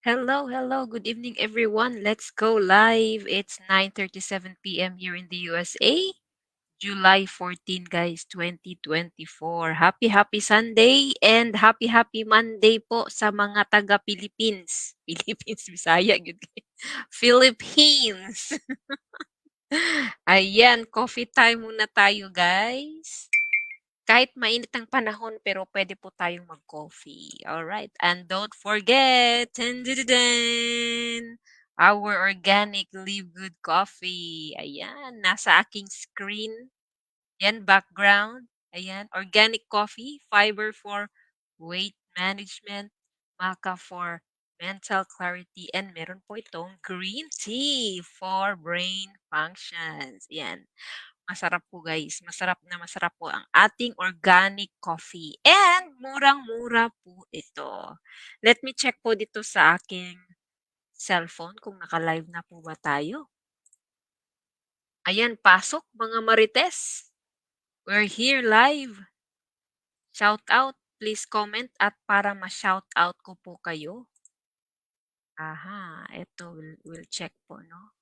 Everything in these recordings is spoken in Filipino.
Hello, hello. Good evening, everyone. Let's go live. It's 9:37 p.m. here in the USA. July 14, guys, 2024. Happy, happy Sunday and happy, happy Monday po sa mga taga Philippines. Philippines, Bisaya, yun. Philippines. Ayan, coffee time muna tayo, guys. Kahit mainit ang panahon, pero pwede po tayong mag-coffee. Alright. And don't forget, tan-du-du-dan, our organic Live Good coffee. Ayan, nasa aking screen. Yan, background. Ayan, organic coffee, fiber for weight management, maca for mental clarity, and meron po itong green tea for brain functions. Ayan. Masarap po guys, masarap po ang ating organic coffee and murang-mura po ito. Let me check po dito sa aking cellphone kung naka-live na po ba tayo. Ayan, pasok mga marites. We're here live. Shout out, please comment at para ma-shout out ko po kayo. Aha, ito we'll check po no.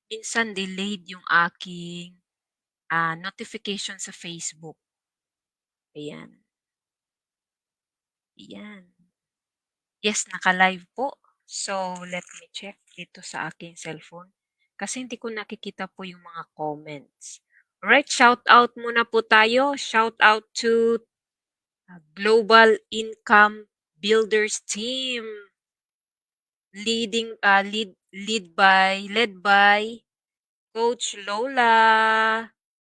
Minsan delayed yung aking notification sa Facebook. Ayan. Ayan. Yes, naka-live po. So, let me check dito sa aking cellphone. Kasi hindi ko nakikita po yung mga comments. Alright, shout out muna po tayo. Shout out to Global Income Builders Team. Led by Coach Lola.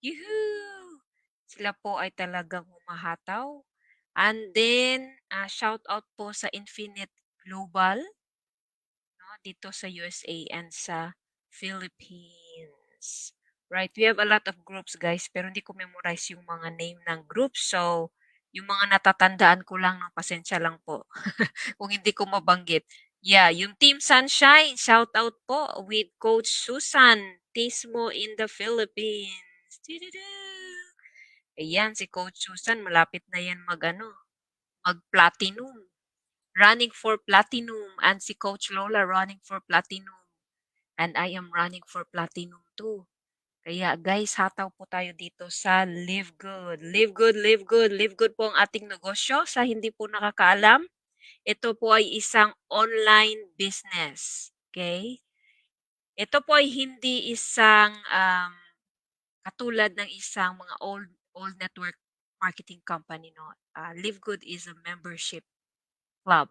Yuhuu! Sila po ay talagang humahataw. And then, shout out po sa Infinite Global, no, dito sa USA and sa Philippines. Right, we have a lot of groups guys, pero hindi ko memorize yung mga name ng groups. So, yung mga natatandaan ko lang, no, pasensya lang po kung hindi ko mabanggit. Yeah, yung Team Sunshine, shout out po with Coach Susan Tismo in the Philippines. Doo-doo-doo. Ayan, si Coach Susan, malapit na yan mag-platinum. Running for platinum. And si Coach Lola running for platinum. And I am running for platinum too. Kaya guys, hataw po tayo dito sa Live Good. Live Good, Live Good. Live Good po ang ating negosyo. Sa hindi po nakakaalam, ito po ay isang online business. Okay? Ito po ay hindi isang katulad ng isang mga old network marketing company. No? Live Good is a membership club.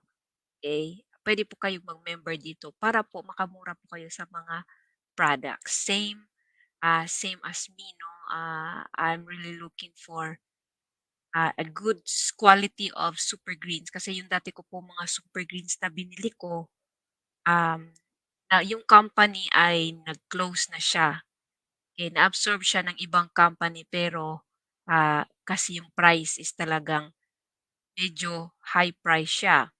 Okay? Pwede po kayong mag-member dito para po makamura po kayo sa mga products. Same as me, no? I'm really looking for a good quality of super greens kasi yung dati ko po mga super greens na binili ko, um, na yung company ay nag-close na siya. Okay, na-absorb siya ng ibang company pero kasi yung price is talagang medyo high price siya.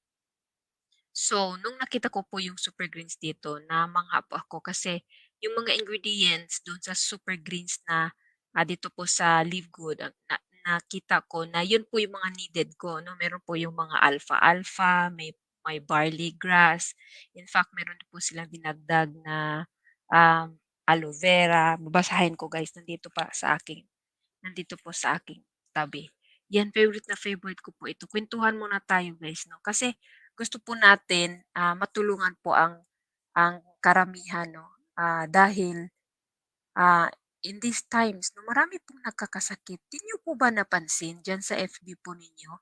So, nung nakita ko po yung super greens dito, namangha po ako kasi yung mga ingredients doon sa super greens na dito po sa Live Good, nakita ko na yun po yung mga needed ko. No? Meron po yung mga alpha-alpha, may barley grass. In fact, meron po silang dinagdag na aloe vera. Babasahin ko guys, nandito po sa aking tabi. Yan, favorite ko po ito. Kwentuhan muna tayo guys, no? Kasi gusto po natin matulungan po ang karamihan, no? Dahil ah, in these times, no, marami pong nagkakasakit. Di niyo po ba napansin dyan sa FB po ninyo?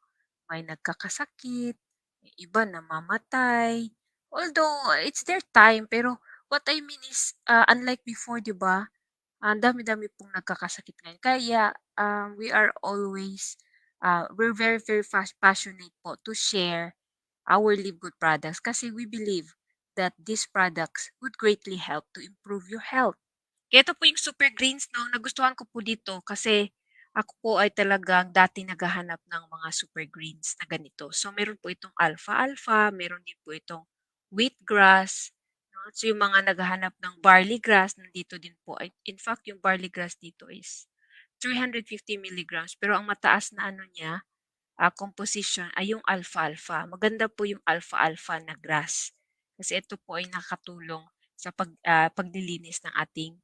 May nagkakasakit, may iba namamatay. Although, it's their time, pero what I mean is, unlike before, di ba? Ang dami-dami pong nagkakasakit ngayon. Kaya, we're very, very passionate po to share our Live Good products kasi we believe that these products would greatly help to improve your health. Kaya ito po yung super greens, no, nagustuhan ko po dito kasi ako po ay talagang dati naghahanap ng mga super greens na ganito. So, meron po itong alpha-alpha, meron din po itong wheatgrass, no? So, yung mga naghahanap ng barley grass, nandito din po. In fact, yung barley grass dito is 350 milligrams. Pero ang mataas na ano niya, composition ay yung alfalfa. Maganda po yung alfalfa na grass. Kasi ito po ay nakakatulong sa paglilinis ng ating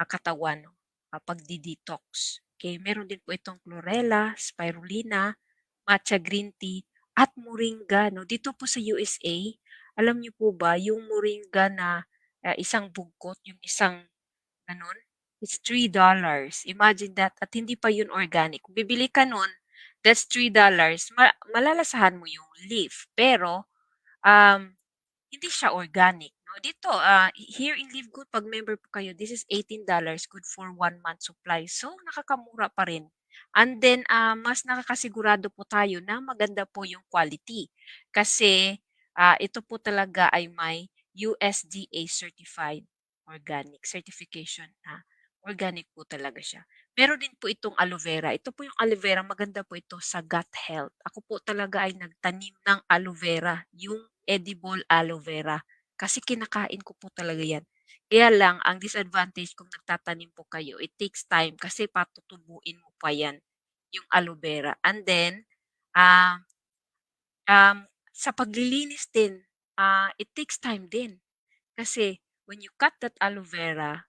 katawan, 'no, pagde-detox. Okay, meron din po itong chlorella, spirulina, matcha green tea, at moringa 'no. Dito po sa USA, alam niyo po ba yung moringa na, isang bugkot, yung isang gano'n, it's $3. Imagine that at hindi pa yun organic. Kung bibili ka nun, that's $3 malalasahan mo yung leaf pero, um hindi siya organic 'no. Dito, here in Live Good 'pag member po kayo, this is $18 good for 1 month supply. So, nakakamura pa rin. And then, mas nakakasigurado po tayo na maganda po yung quality. Kasi, ito po talaga ay may USDA certified organic certification na organic po talaga siya. Meron din po itong aloe vera. Ito po yung aloe vera, maganda po ito sa gut health. Ako po talaga ay nagtanim ng aloe vera, yung edible aloe vera. Kasi kinakain ko po talaga yan. Kaya lang, ang disadvantage kung nagtatanim po kayo, it takes time kasi patutubuin mo pa yan, yung aloe vera. And then, ah, sa paglilinis din, it takes time din. Kasi when you cut that aloe vera,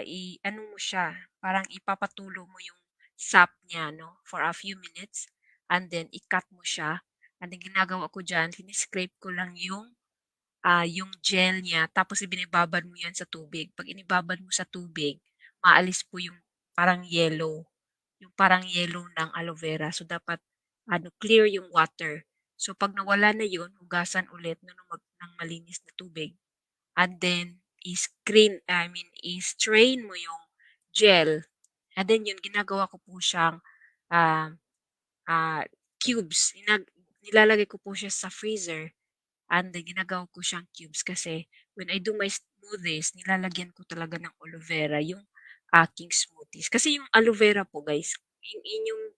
i-ano mo siya, parang ipapatulo mo yung sap niya, no, for a few minutes. And then, i-cut mo siya. And then, ginagawa ko dyan, siniscrape ko lang yung gel niya, tapos ibinababad mo yan sa tubig. Pag inibabad mo sa tubig, maalis po yung parang yellow ng aloe vera. So, dapat clear yung water. So, pag nawala na yun, hugasan ulit ng malinis na tubig. And then, i-strain mo yung gel. And then yun, ginagawa ko po siyang ah, cubes. Nilalagay ko po siya sa freezer. And then, ginagawa ko siyang cubes kasi when I do my smoothies, nilalagyan ko talaga ng aloe vera yung aking smoothies. Kasi yung aloe vera po guys, inyo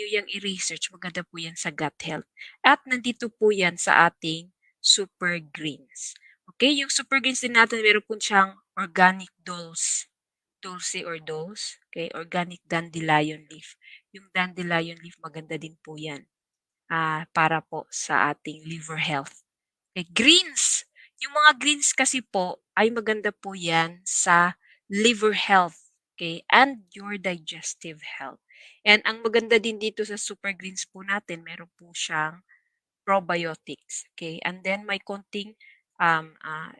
yung i-research, maganda po yan sa gut health. At nandito po yan sa ating super greens. Okay, yung super greens din natin, meron po siyang organic dulce or dose. Okay, organic dandelion leaf. Yung dandelion leaf, maganda din po yan para po sa ating liver health. Okay, greens. Yung mga greens kasi po ay maganda po yan sa liver health, okay, and your digestive health. And ang maganda din dito sa super greens po natin, meron po siyang probiotics, okay? And then may konting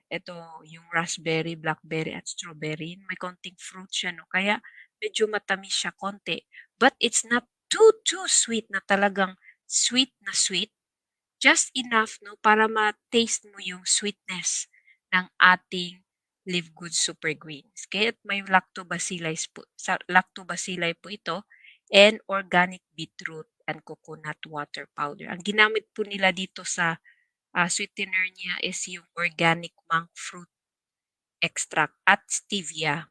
ito yung raspberry, blackberry at strawberry, may konting fruit siya, no? Kaya medyo matamis siya konti. But it's not too sweet na talagang sweet na sweet. Just enough, no, para ma-taste mo yung sweetness ng ating Live Good Super Greens. Kaya may lactobacilli po ito and organic beetroot and coconut water powder. Ang ginamit po nila dito sa sweetener niya is yung organic monk fruit extract at stevia.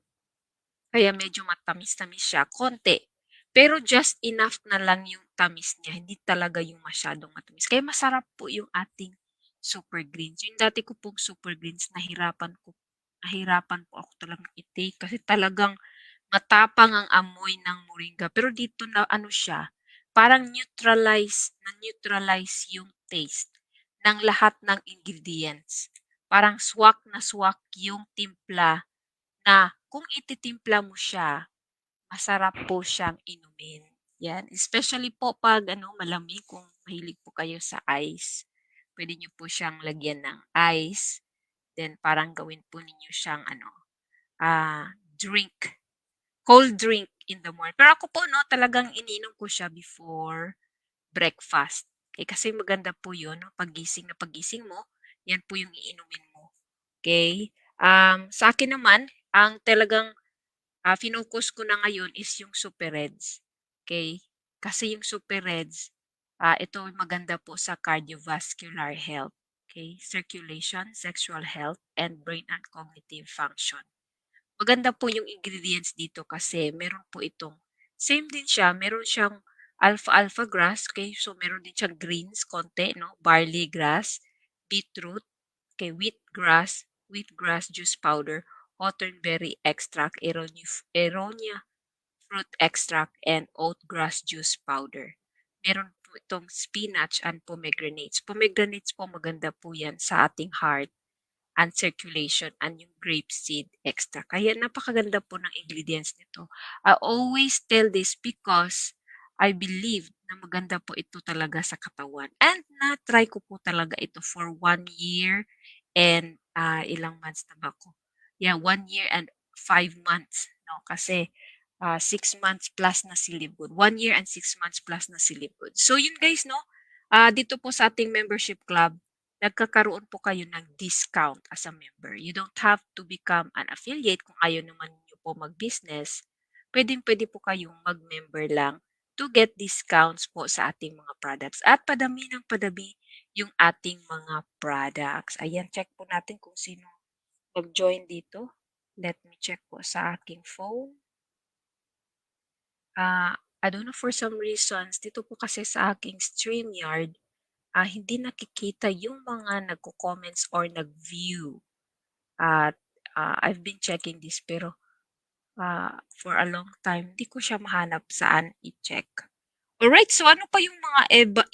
Kaya medyo matamis-tamis siya, konti. Pero just enough na lang yung tamis niya, hindi talaga yung masyadong matamis. Kaya masarap po yung ating super greens. Yung dati ko pong super greens, nahirapan po ako talagang i-take kasi talagang matapang ang amoy ng moringa. Pero dito na ano siya, parang na-neutralize yung taste ng lahat ng ingredients. Parang swak na swak yung timpla na kung ititimpla mo siya, masarap po siyang inumin. Yan, especially po 'pag malamig, kung mahilig po kayo sa ice, puwede niyo po siyang lagyan ng ice, then parang gawin po ninyo siyang drink, cold drink in the morning. Pero ako po 'no, talagang iniinom ko siya before breakfast. Kasi maganda po 'yun 'no, paggising mo, 'yan po yung iinumin mo, okey? Sa akin naman, ang talagang finocus ko na ngayon is yung Super Reds, okay. Kasi yung Super Reds, ito maganda po sa cardiovascular health, okay, circulation, sexual health, and brain and cognitive function. Maganda po yung ingredients dito kasi meron po itong same din siya, meron siyang alpha-alpha grass, okay, so meron din siyang greens konti 'no, barley grass, beetroot, okay, wheatgrass juice powder, cottonberry extract, aronia fruit extract, and oatgrass juice powder. Meron po itong spinach and pomegranates. Pomegranates po maganda po yan sa ating heart and circulation and yung grapeseed extra. Kaya napakaganda po ng ingredients nito. I always tell this because I believe na maganda po ito talaga sa katawan. And na-try ko po talaga ito for 1 year and ilang months na ba ako? Yeah, 1 year and 5 months. No? Kasi 6 months plus na si Libud. 1 year and 6 months plus na si Libud. So yun guys, no? Dito po sa ating membership club, nagkakaroon po kayo ng discount as a member. You don't have to become an affiliate kung ayaw naman niyo po mag-business. Pwedeng-pwede po kayong mag-member lang to get discounts po sa ating mga products. At padami ng padami yung ating mga products. Ayan, check po natin kung sino mag-join dito. Let me check po sa aking phone. I don't know, for some reasons, dito po kasi sa aking StreamYard, hindi nakikita yung mga nagko-comments or nag-view. At I've been checking this pero for a long time, di ko siya mahanap saan i-check. Alright, so ano pa yung mga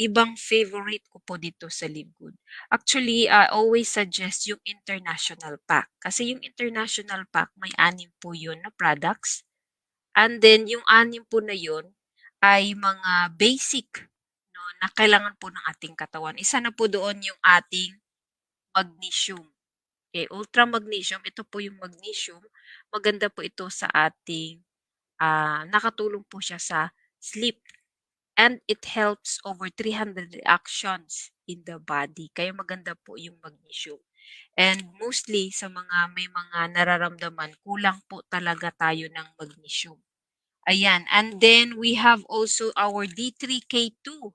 ibang favorite ko po dito sa Livegood? Actually, I always suggest yung international pack. Kasi yung international pack, may 6 po yun na products. And then, yung 6 po na yun ay mga basic, no, na kailangan po ng ating katawan. Isa na po doon yung ating magnesium. Okay, ultra magnesium, ito po yung magnesium. Maganda po ito sa ating, nakatulong po siya sa sleep. And it helps over 300 reactions in the body. Kaya maganda po yung magnesium. And mostly sa mga may mga nararamdaman, kulang po talaga tayo ng magnesium. Ayan. And then we have also our D3K2.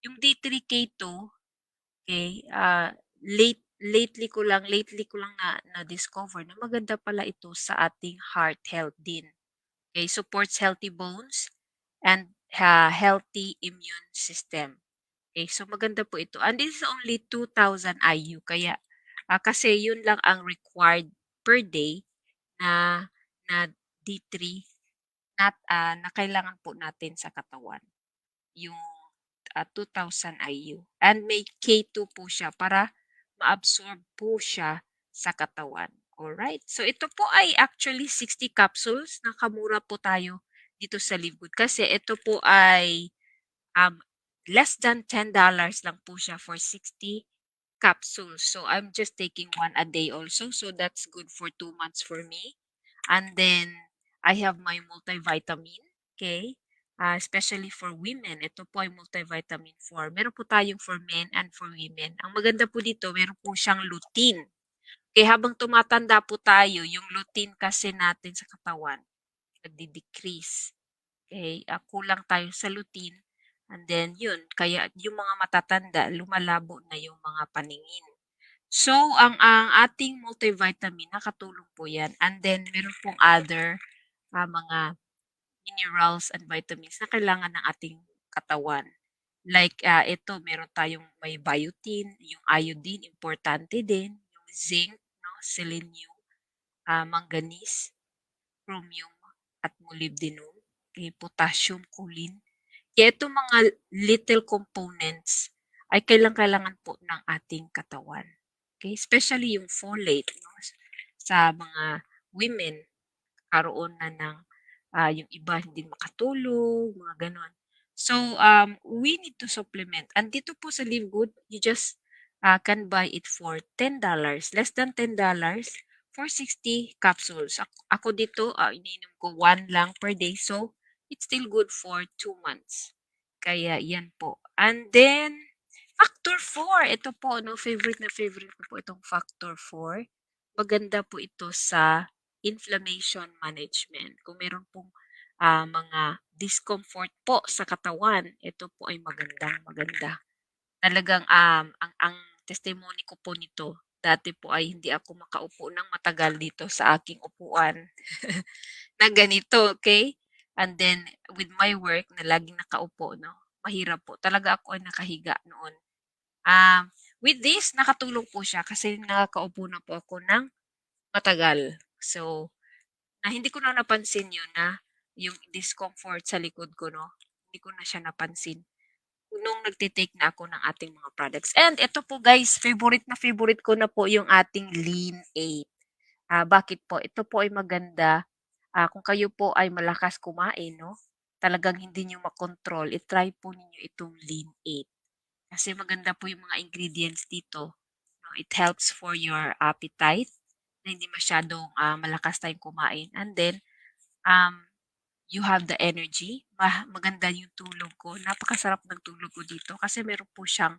Yung D3K2, okay, lately ko lang na discover na maganda pala ito sa ating heart health din. Okay, supports healthy bones and healthy immune system. Okay, so maganda po ito. And this is only 2,000 IU. Kaya, kasi yun lang ang required per day na, na D3 na kailangan po natin sa katawan. Yung 2,000 IU. And may K2 po siya para ma-absorb po siya sa katawan. Alright? So ito po ay actually 60 capsules. Nakamura po tayo dito sa Livegood. Kasi ito po ay um, less than $10 lang po siya for 60 capsules. So I'm just taking one a day also. So that's good for 2 months for me. And then I have my multivitamin. Okay? Especially for women. Ito po ay multivitamin for. Meron po tayong for men and for women. Ang maganda po dito, meron po siyang lutein. Kaya habang tumatanda po tayo, yung lutein kasi natin sa katawan, nagdi-decrease. Okay? Kulang tayo sa lutein. And then yun, kaya yung mga matatanda, lumalabo na yung mga paningin. So, ang ating multivitamin, nakatulong po yan. And then, meron pong other mga minerals and vitamins na kailangan ng ating katawan. Like ito, meron tayong may biotin, yung iodine, importante din, yung zinc, no, selenium, manganese, chromium, at molybdenum, okay, potassium, choline. Kaya itong mga little components ay kailangan po ng ating katawan. Okay? Especially yung folate, no? Sa mga women, karoon na ng yung iba hindi makatulog, mga ganon. So, we need to supplement. And dito po sa Live Good, you just can buy it for $10, less than $10 for 60 capsules. Ako dito, iniinom ko 1 lang per day. So, it's still good for 2 months. Kaya yan po. And then, Factor 4. Ito po, no, favorite na favorite ko po itong Factor 4. Maganda po ito sa inflammation management. Kung meron pong mga discomfort po sa katawan, ito po ay magandang maganda. Talagang ang testimony ko po nito, dati po ay hindi ako makaupo ng matagal dito sa aking upuan na ganito, okay? And then with my work na laging nakaupo, no, mahirap po. Talaga ako ay nakahiga noon. With this, nakatulong po siya kasi nakakaupo na po ako ng matagal. So, hindi ko na napansin yun na yung discomfort sa likod ko, no? Hindi ko na siya napansin. nung nagte-take na ako ng ating mga products. And ito po guys, favorite na favorite ko na po yung ating Lean 8. Bakit po? Ito po ay maganda. Kung kayo po ay malakas kumain, no? Talagang hindi nyo makontrol, i-try po ninyo itong Lean 8. Kasi maganda po yung mga ingredients dito. No? It helps for your appetite na hindi masyadong malakas tayong kumain. And then, um, you have the energy. Maganda yung tulog ko. Napakasarap ng tulog ko dito kasi meron po siyang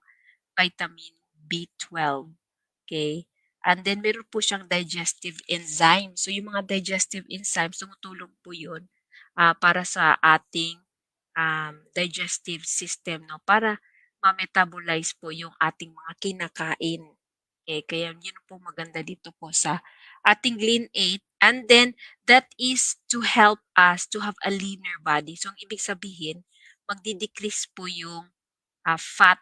vitamin B12. Okay? And then meron po siyang digestive enzyme. So yung mga digestive enzymes, tumutulong po yun para sa ating digestive system, no? Para ma-metabolize po yung ating mga kinakain. Okay? Kaya yun po maganda dito po sa ating Lean 8. And then, that is to help us to have a leaner body. So, ang ibig sabihin, magdi-decrease po yung fat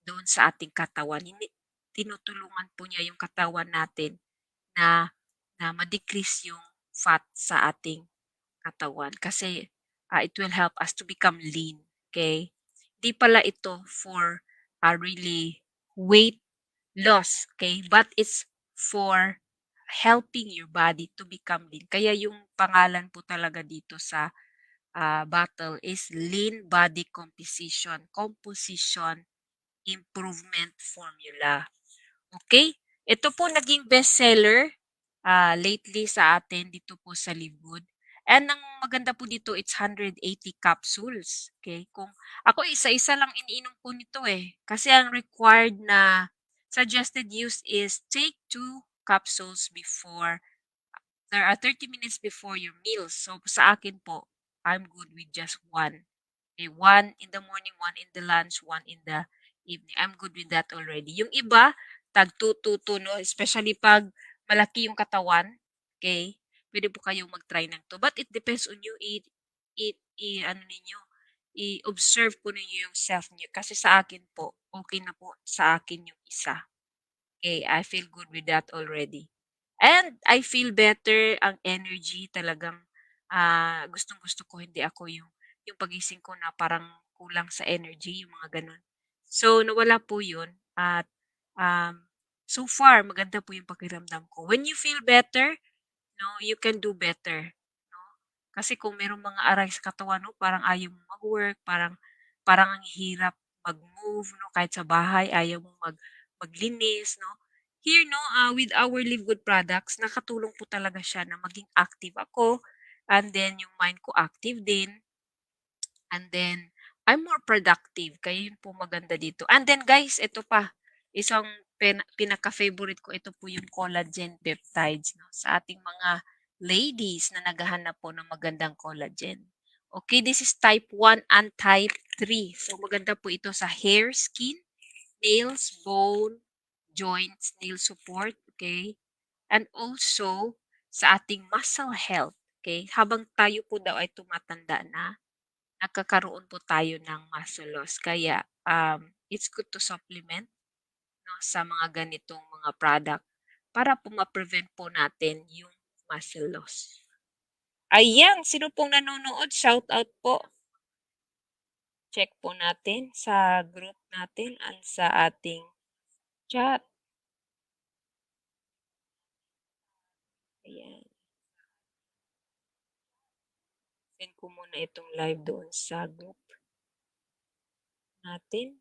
doon sa ating katawan. Tinutulungan po niya yung katawan natin na ma-decrease yung fat sa ating katawan kasi it will help us to become lean. Okay? Di pala ito for really weight loss. Okay? But it's for helping your body to become lean. Kaya yung pangalan po talaga dito sa bottle is Lean Body Composition Improvement Formula. Okay? Ito po naging bestseller lately sa atin dito po sa Livegood. And ang maganda po dito, it's 180 capsules. Okay? Kung ako isa-isa lang iniinom po nito eh. Kasi ang required na suggested use is take 2 capsules before there are 30 minutes before your meals. So sa akin po, I'm good with just one. Okay, one in the morning, one in the lunch, one in the evening. I'm good with that already. Yung iba, tag 2 no? Especially pag malaki yung katawan, okay? Pwede po kayong mag-try ng to. But it depends on you. Ano ninyo, i-observe po ninyo yung self niyo. Kasi sa akin po, okay na po sa akin yung isa. Okay, I feel good with that already. And I feel better, ang energy talagang gustong-gusto ko, hindi ako yung pagising ko na parang kulang sa energy, yung mga ganun. So, nawala po yun at so far, maganda po yung pakiramdam ko. When you feel better, no, you can do better. No? Kasi kung merong mga aray sa katawan, no, parang ayaw mo mag-work, parang ang hirap mag-move, no, kahit sa bahay, ayaw mo maglinis, no. Here, no, with our Live Good products, nakatulong po talaga siya na maging active ako, and then yung mind ko active din, and then I'm more productive. Kaya yun po maganda dito. And then guys, ito pa, isang pinaka-favorite ko, ito po yung collagen peptides, no, sa ating mga ladies na naghahanap po ng magandang collagen. Okay, this is type 1 and type 3. So maganda po ito sa hair, skin, nails, bone, joints, nail support, okay? And also sa ating muscle health, okay? Habang tayo po daw ay tumatanda na, nagkakaroon po tayo ng muscle loss. Kaya it's good to supplement, no, sa mga ganitong mga product para po ma-prevent po natin yung muscle loss. Ayan, sino pong nanonood? Shout out po. Check po natin sa group natin at sa ating chat. Ayan. Send ko muna itong live doon sa group natin.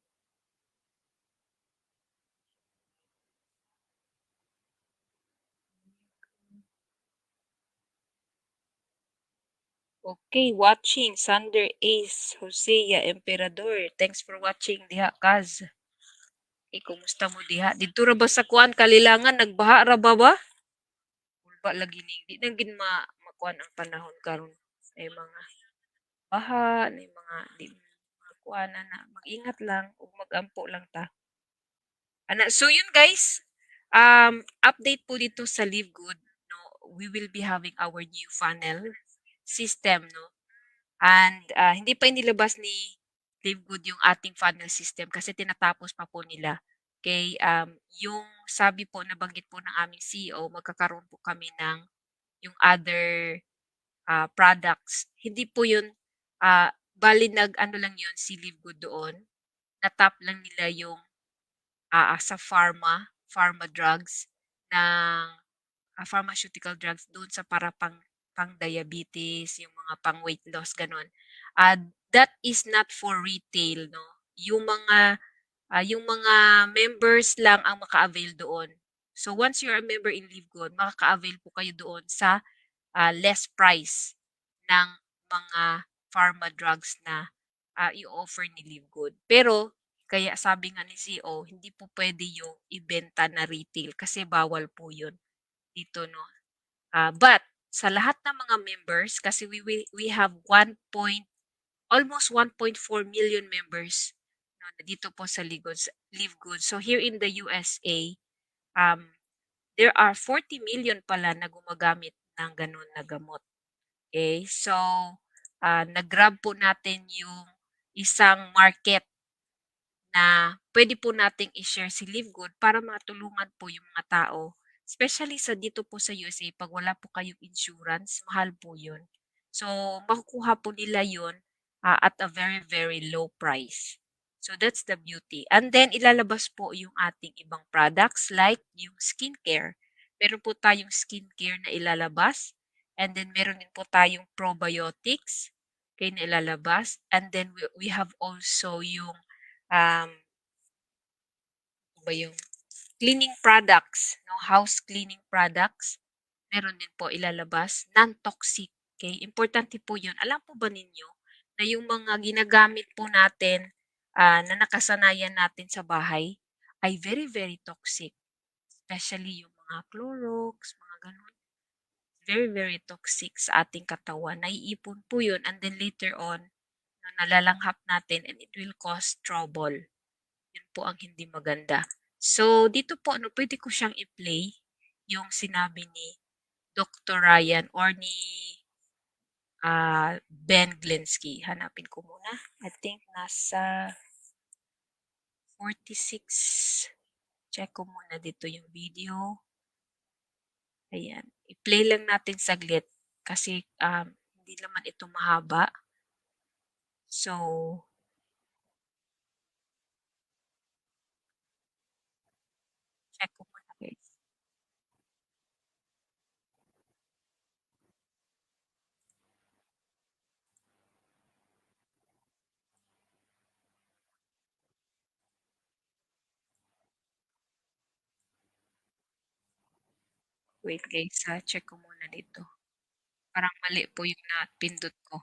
Okay, watching Sander Ace, Hosea Emperador. Thanks for watching diha, Kaz. Kumusta mo diha? Dito ra ba sa kuan kalilangan nagbaha ra ba? Ulba lagi ni di na gid makuan ang panahon karon ay mga baha, ay mga di mga kuan na mag-ingat lang ug magampo lang ta. So yun guys, update po dito sa Live Good, no, we will be having our new funnel system, no. And hindi pa inilabas ni Live Good yung ating funnel system kasi tinatapos pa po nila. Okay, yung sabi po, nabanggit po ng aming CEO, magkakaroon po kami ng yung other products. Hindi po yun, bali nag ano lang yun, si Live Good doon. natap lang nila yung sa pharma drugs ng pharmaceutical drugs doon sa para pang-diabetes, yung mga pang-weight loss, gano'n. That is not for retail 'no, yung mga members lang ang maka-avail doon. So once you're a member in LiveGood, makaka-avail po kayo doon sa, less price ng mga pharma drugs na, i-o-offer ni LiveGood. Pero kaya sabi nga ni CEO, hindi po puwede yung ibenta na retail kasi bawal po yun dito 'no. But sa lahat ng mga members kasi we have almost 1.4 million members 'no, na dito po sa LiveGood. So here in the USA, um, there are 40 million pala na gumagamit ng gano'n na gamot, okay. So, na-grab po natin yung isang market na pwede po nating i-share si LiveGood para matulungan po yung mga tao. Especially sa dito po sa USA 'pag wala po kayong insurance, mahal po 'yun. So, makukuha po nila 'yun, at a very, very low price. So, that's the beauty. And then ilalabas po yung ating ibang products like yung skincare. Meron po tayong skincare na ilalabas, and then meron din po tayong probiotics, okay, na ilalabas. And then we have also yung um, ano ba yung cleaning products, no, house cleaning products, meron din po ilalabas, non-toxic, okay? Importante po 'yun. Alam po ba ninyo na yung mga ginagamit po natin, na nakasanayan natin sa bahay ay very, very toxic, especially yung mga Clorox, mga gano'n. Very, very toxic sa ating katawan. Naiipon po 'yun and then later on, no, nalalanghap natin and it will cause trouble. Yun po ang hindi maganda. So, dito po ano, puwede ko siyang i-play yung sinabi ni Dr. Ryan or ni, Ben Glinsky. Hanapin ko muna. I think nasa 46. Check ko muna dito yung video. Ayan. I-play lang natin saglit kasi, hindi naman ito mahaba. So, check ko muna guys. Wait guys, check ko muna dito. Parang mali po yung napindot ko.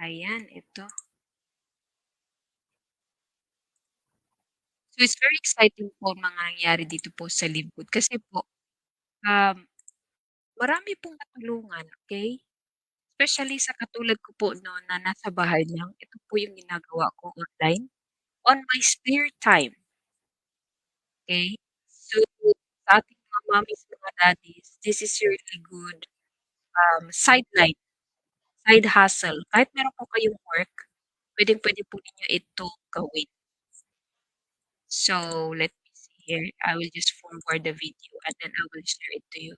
Ayan, ito. So, it's very exciting po ang mangyayari dito po sa Libud kasi po, um, marami pong natulungan, okey? Especially sa katulad ko po 'no, na nasa bahay lang, ito po yung ginagawa ko online, on my spare time, okey? So, sa ating mga mommies, mga daddies, this is really good, sideline, side hustle. Kahit meron po kayong work, puwedeng-puwede po ninyo itong gawin. So, let me see here, I will just forward the video and then I will share it to you.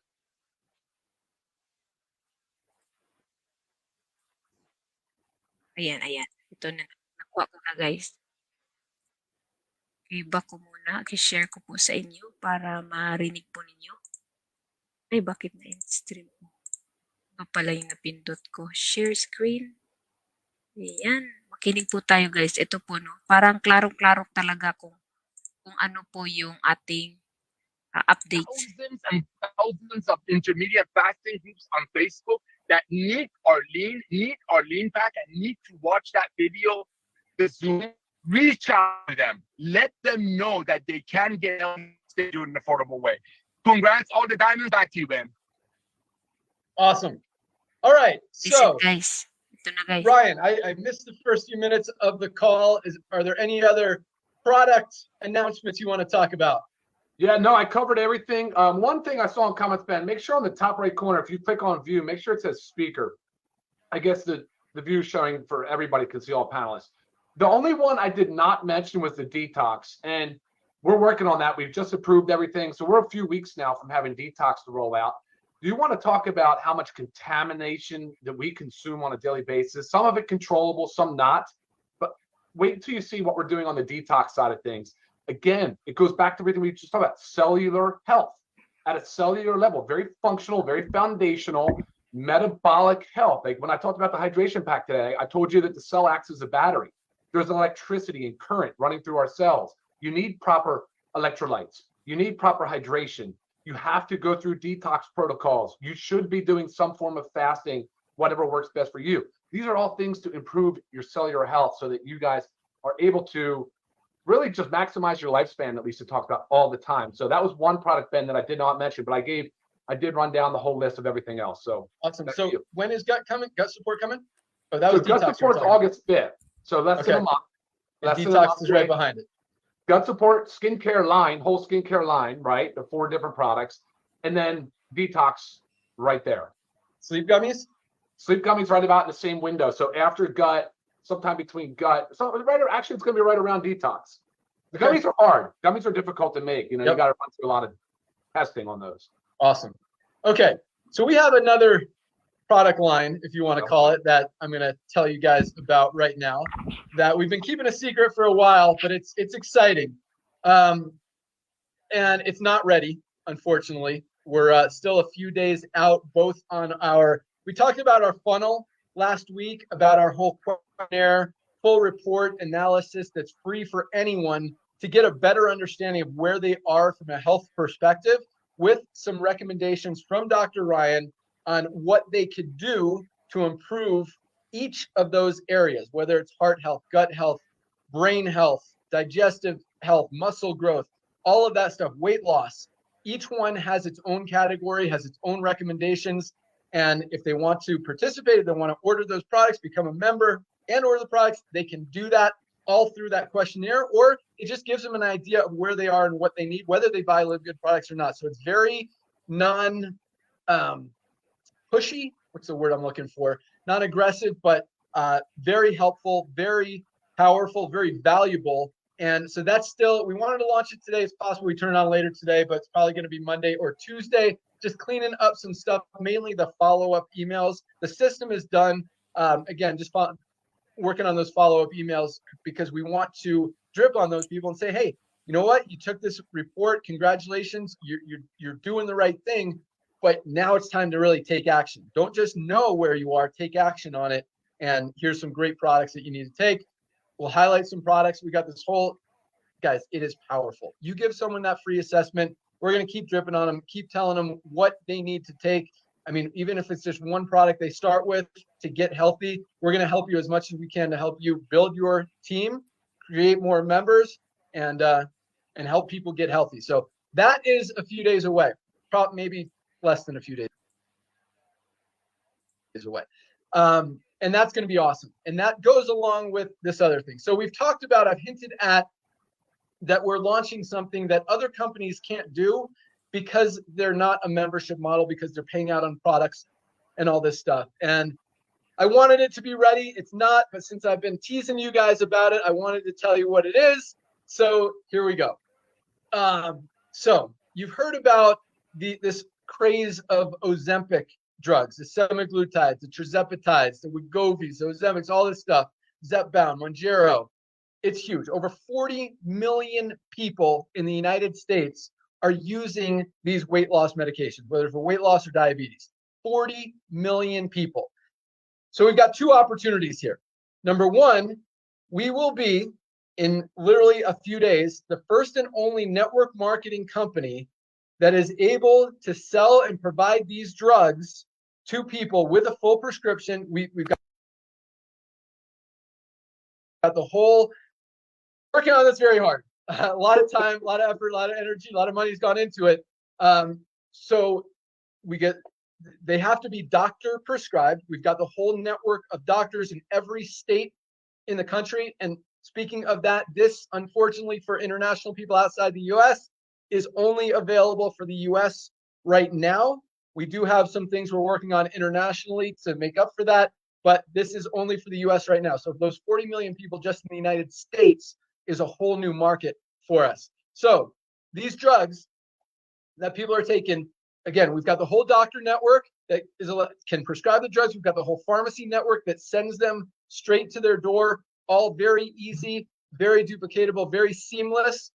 Ayan, ayan. Ito na, nakuha ko na guys. I-back ko muna, i-share ko po sa inyo para marinig po ninyo. Ay, bakit na-end stream ko? Iba pala yung napindot ko. Share screen. Ayan. Makinig po tayo guys. Ito po no. Parang klarong-klaro talaga kung ano po yung ating updates. Thousands and thousands of intermediate fasting groups on Facebook that need our lean pack and need to watch that video, the Zoom. Reach out to them. Let them know that they can get on stage in an affordable way. Congrats, all the diamonds. Back to you, Ben. Awesome. All right. Listen So, guys. Ito na guys. Ryan, I missed the first few minutes of the call. Are there any other product announcements you want to talk about? Yeah, no, I covered everything. One thing I saw in comments, Ben, make sure on the top right corner, if you click on view, make sure it says speaker. I guess the view showing for everybody can see all panelists. The only one I did not mention was the detox, and we're working on that. We've just approved everything. So we're a few weeks now from having detox to roll out. Do you want to talk about how much contamination that we consume on a daily basis? Some of it controllable, some not. wait until you see what we're doing on the detox side of things. Again, it goes back to everything we just talked about, cellular health at a cellular level, very functional, very foundational, metabolic health. Like when I talked about the hydration pack today, I told you that the cell acts as a battery. There's electricity and current running through our cells. You need proper electrolytes. You need proper hydration. You have to go through detox protocols. You should be doing some form of fasting, whatever works best for you. These are all things to improve your cellular health so that you guys are able to really just maximize your lifespan that Lisa talks about all the time. So that was one product, Ben, that I did not mention, but I did run down the whole list of everything else. So Awesome. thank So you. when is gut coming? Gut support coming? Oh, that So was gut detox. support's August 5th. So less than a Okay. month. And Less than a detox month is right away. behind it. Gut support, skincare line, whole skincare line, right? The 4 different products. And then detox right there. Sleep gummies? Sleep gummies right about in the same window. So after gut, sometime between gut. So actually, it's going to be right around detox. The Okay. gummies are hard. Gummies are difficult to make. You know, Yep. you got to run through a lot of testing on those. Awesome. Okay. So we have another product line, if you want to call it, that I'm going to tell you guys about right now that we've been keeping a secret for a while, but it's exciting. And it's not ready, unfortunately. We're still a few days out, both on we talked about our funnel last week, about our whole questionnaire, full report analysis that's free for anyone to get a better understanding of where they are from a health perspective, with some recommendations from Dr. Ryan on what they could do to improve each of those areas, whether it's heart health, gut health, brain health, digestive health, muscle growth, all of that stuff, weight loss. Each one has its own category, has its own recommendations. And if they want to participate, if they want to order those products, become a member and order the products, they can do that all through that questionnaire, or it just gives them an idea of where they are and what they need, whether they buy Live Good products or not. So it's very non pushy. What's the word I'm looking for? Non-aggressive, but very helpful, very powerful, very valuable. And so that's still, we wanted to launch it today. It's possible we turn it on later today, but it's probably going to be Monday or Tuesday. Just cleaning up some stuff, mainly the follow-up emails. The system is done. Again, just working on those follow-up emails because we want to drip on those people and say, hey, you know what? You took this report. Congratulations. You're doing the right thing. But now it's time to really take action. Don't just know where you are. Take action on it. And here's some great products that you need to take. We'll highlight some products. We got this whole, guys, it is powerful. You give someone that free assessment, we're going to keep dripping on them, keep telling them what they need to take. I mean, even if it's just one product they start with to get healthy, we're going to help you as much as we can to help you build your team, create more members, and help people get healthy. So that is a few days away, probably maybe less than a few days away. And that's going to be awesome. And that goes along with this other thing. So we've talked about, I've hinted at that we're launching something that other companies can't do because they're not a membership model, because they're paying out on products and all this stuff. And I wanted it to be ready. It's not, but since I've been teasing you guys about it, I wanted to tell you what it is. So here we go. So you've heard about this craze of Ozempic drugs, the semaglutides, the tirzepatides, the Wegovys, the Ozempics, all this stuff, Zepbound, Mounjaro. It's huge. Over 40 million people in the United States are using these weight loss medications, whether for weight loss or diabetes. 40 million people. So we've got two opportunities here. Number one, we will be, in literally a few days, the first and only network marketing company that is able to sell and provide these drugs to people with a full prescription. We've got the whole, working on this very hard. A lot of time, a lot of effort, a lot of energy, a lot of money's gone into it. So they have to be doctor prescribed. We've got the whole network of doctors in every state in the country. And speaking of that, this, unfortunately, for international people outside the US, is only available for the US right now. We do have some things we're working on internationally to make up for that, but this is only for the US right now. So those 40 million people just in the United States is a whole new market for us. So these drugs that people are taking, again, we've got the whole doctor network that can prescribe the drugs. We've got the whole pharmacy network that sends them straight to their door all very easy, very duplicatable, very seamless.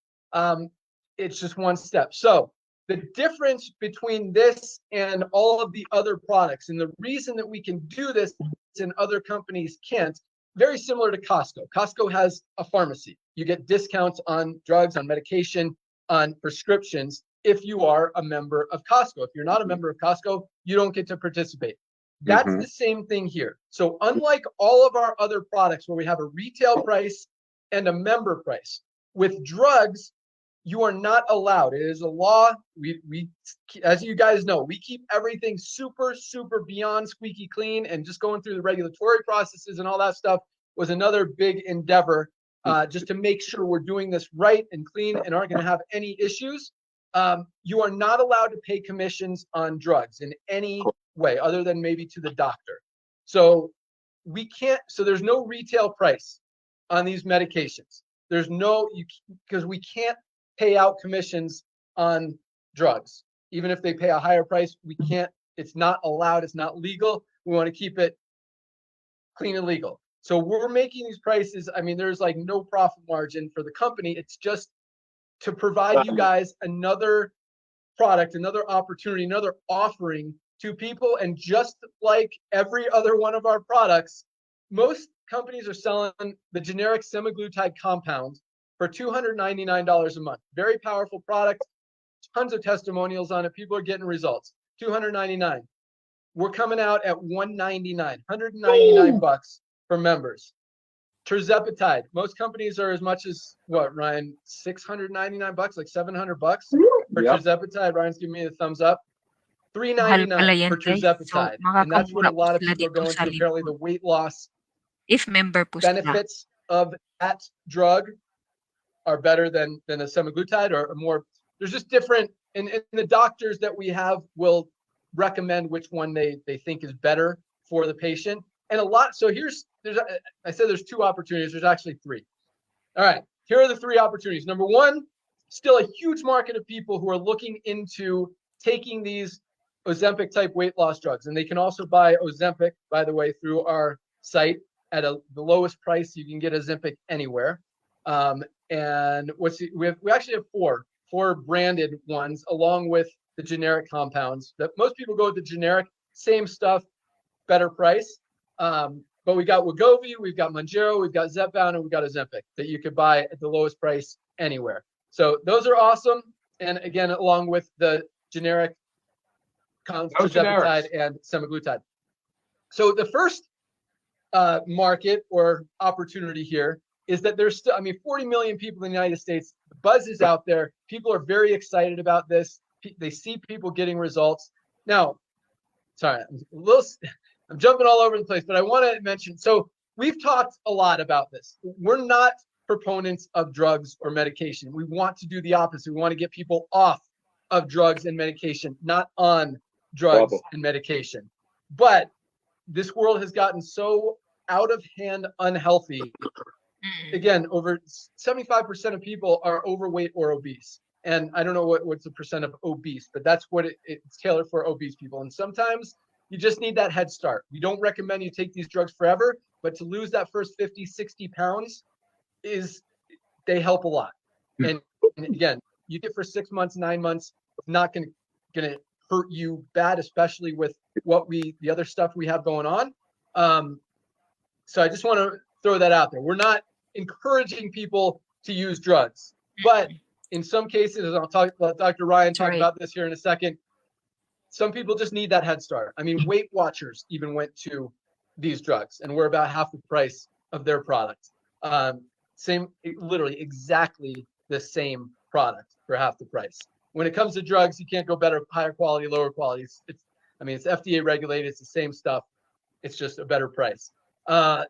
It's just one step. So the difference between this and all of the other products, and the reason that we can do this and other companies can't, very similar to Costco. Costco has a pharmacy. You get discounts on drugs, on medication, on prescriptions if you are a member of Costco. If you're not a member of Costco, you don't get to participate. That's the same thing here. So unlike all of our other products where we have a retail price and a member price, with drugs, you are not allowed. It is a law. We, as you guys know, we keep everything super, super beyond squeaky clean, and just going through the regulatory processes and all that stuff was another big endeavor, just to make sure we're doing this right and clean and aren't going to have any issues. You are not allowed to pay commissions on drugs in any way other than maybe to the doctor. So we can't, so there's no retail price on these medications. There's no, because we can't pay out commissions on drugs. Even if they pay a higher price, we can't, it's not allowed, it's not legal. We want to keep it clean and legal. So we're making these prices, I mean, there's like no profit margin for the company. It's just to provide you guys another product, another opportunity, another offering to people. And just like every other one of our products, most companies are selling the generic semaglutide compound for $299 a month. Very powerful product, tons of testimonials on it. People are getting results. $299. We're coming out at $199, $199 for members. Tirzepatide. Most companies are as much as what, Ryan? $699, like $700 for tirzepatide. Ryan's giving me the thumbs up. Mahal pala $399 yan, for guys. So, tirzepatide, and that's what makakamura a po lot of sila people are dito going sa to. Apparently, the Livgood. weight loss If member po sila. benefits of that drug are better than a semaglutide, or more. There's just different, and the doctors that we have will recommend which one they think is better for the patient. And a lot, so I said there's two opportunities, there's actually three. All right, here are the three opportunities. Number one, still a huge market of people who are looking into taking these Ozempic type weight loss drugs. And they can also buy Ozempic, by the way, through our site at the lowest price you can get Ozempic anywhere. And we actually have four branded ones, along with the generic compounds. That most people go with the generic, same stuff, better price. But we got Wegovy, we've got Mounjaro, we've got Zepbound, and we've got Ozempic that you could buy at the lowest price anywhere. So those are awesome. And again, along with the generic tirzepatide and semaglutide. So the first market or opportunity here is that there's still, 40 million people in the United States. The buzz is out there. People are very excited about this. They see people getting results. Now, sorry, I'm jumping all over the place, but I want to mention, so we've talked a lot about this. We're not proponents of drugs or medication. We want to do the opposite. We want to get people off of drugs and medication, not on drugs and medication. But this world has gotten so out of hand unhealthy. Again, over 75% of people are overweight or obese. And I don't know what's the percent of obese, but that's what it's tailored for obese people. And sometimes you just need that head start. We don't recommend you take these drugs forever, but to lose that first 50, 60 pounds they help a lot. And again, you get for 6 months, 9 months, it's not going to hurt you bad, especially with the other stuff we have going on. So I just want to throw that out there. We're not encouraging people to use drugs, but in some cases, and I'll let Dr. Ryan talk about this here in a second, some people just need that head start. I mean, Weight Watchers even went to these drugs, and we're about half the price of their product. Literally exactly the same product for half the price. When it comes to drugs, you can't go better, higher quality, lower quality. It's FDA regulated. It's the same stuff. It's just a better price.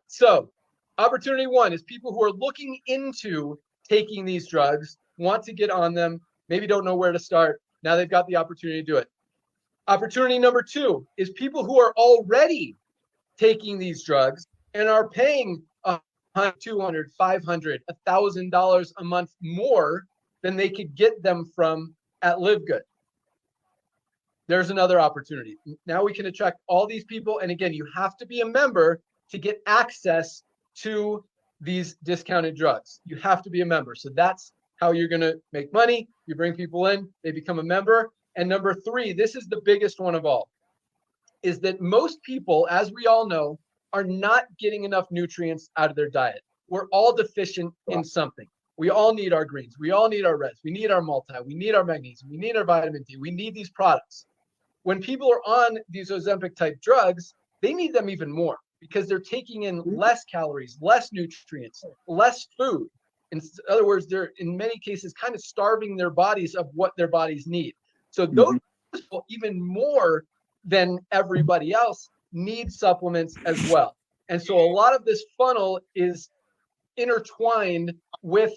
So opportunity one is people who are looking into taking these drugs, want to get on them, maybe don't know where to start. Now they've got the opportunity to do it. Opportunity number two is people who are already taking these drugs and are paying $200, $500, $1,000 a month more than they could get them from at Livgood. There's another opportunity. Now we can attract all these people. And again, you have to be a member to get access to these discounted drugs. You have to be a member. So that's how you're going to make money. You bring people in, they become a member. And number 3, this is the biggest one of all, is that most people, as we all know, are not getting enough nutrients out of their diet. We're all deficient in something. We all need our greens. We all need our reds. We need our multi. We need our magnesium. We need our vitamin D. We need these products. When people are on these Ozempic type drugs, they need them even more because they're taking in less calories, less nutrients, less food. In other words, they're in many cases kind of starving their bodies of what their bodies need. So those people, even more than everybody else, need supplements as well. And so a lot of this funnel is intertwined with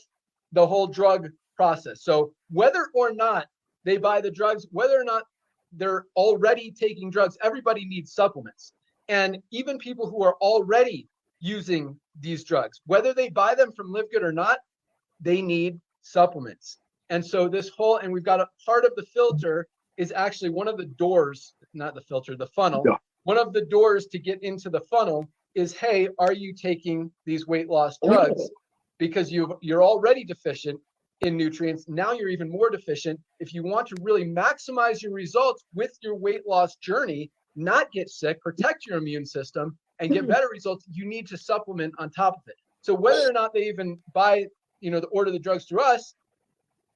the whole drug process. So whether or not they buy the drugs, whether or not they're already taking drugs, everybody needs supplements. And even people who are already using these drugs, whether they buy them from Live Good or not, they need supplements. And so this whole, and we've got a part of the filter is actually one of the doors, not the filter, the funnel. Yeah. One of the doors to get into the funnel is, hey, are you taking these weight loss drugs? Because you're already deficient in nutrients. Now you're even more deficient. If you want to really maximize your results with your weight loss journey, not get sick, protect your immune system, and get better results, you need to supplement on top of it. So whether or not they even buy, order the drugs through us,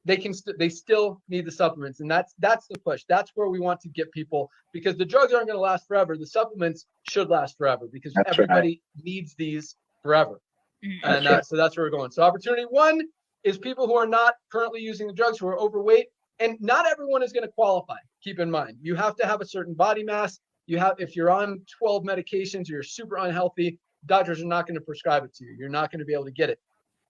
they still need the supplements. And that's the push. That's where we want to get people, because the drugs aren't going to last forever. The supplements should last forever because everybody needs these forever. And so that's where we're going. So opportunity 1 is people who are not currently using the drugs, who are overweight, and not everyone is going to qualify. Keep in mind, you have to have a certain body mass. If you're on 12 medications, or you're super unhealthy, doctors are not going to prescribe it to you. You're not going to be able to get it.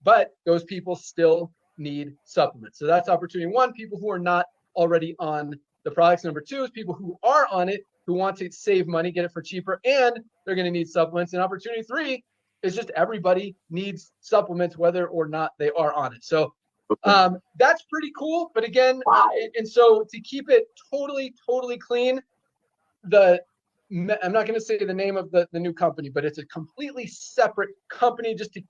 But those people still need supplements. So that's opportunity 1, people who are not already on the products. Number 2 is people who are on it, who want to save money, get it for cheaper, and they're going to need supplements. And opportunity 3 is just everybody needs supplements, whether or not they are on it. So that's pretty cool. But again, and so to keep it totally clean, I'm not going to say the name of the new company, but it's a completely separate company, just to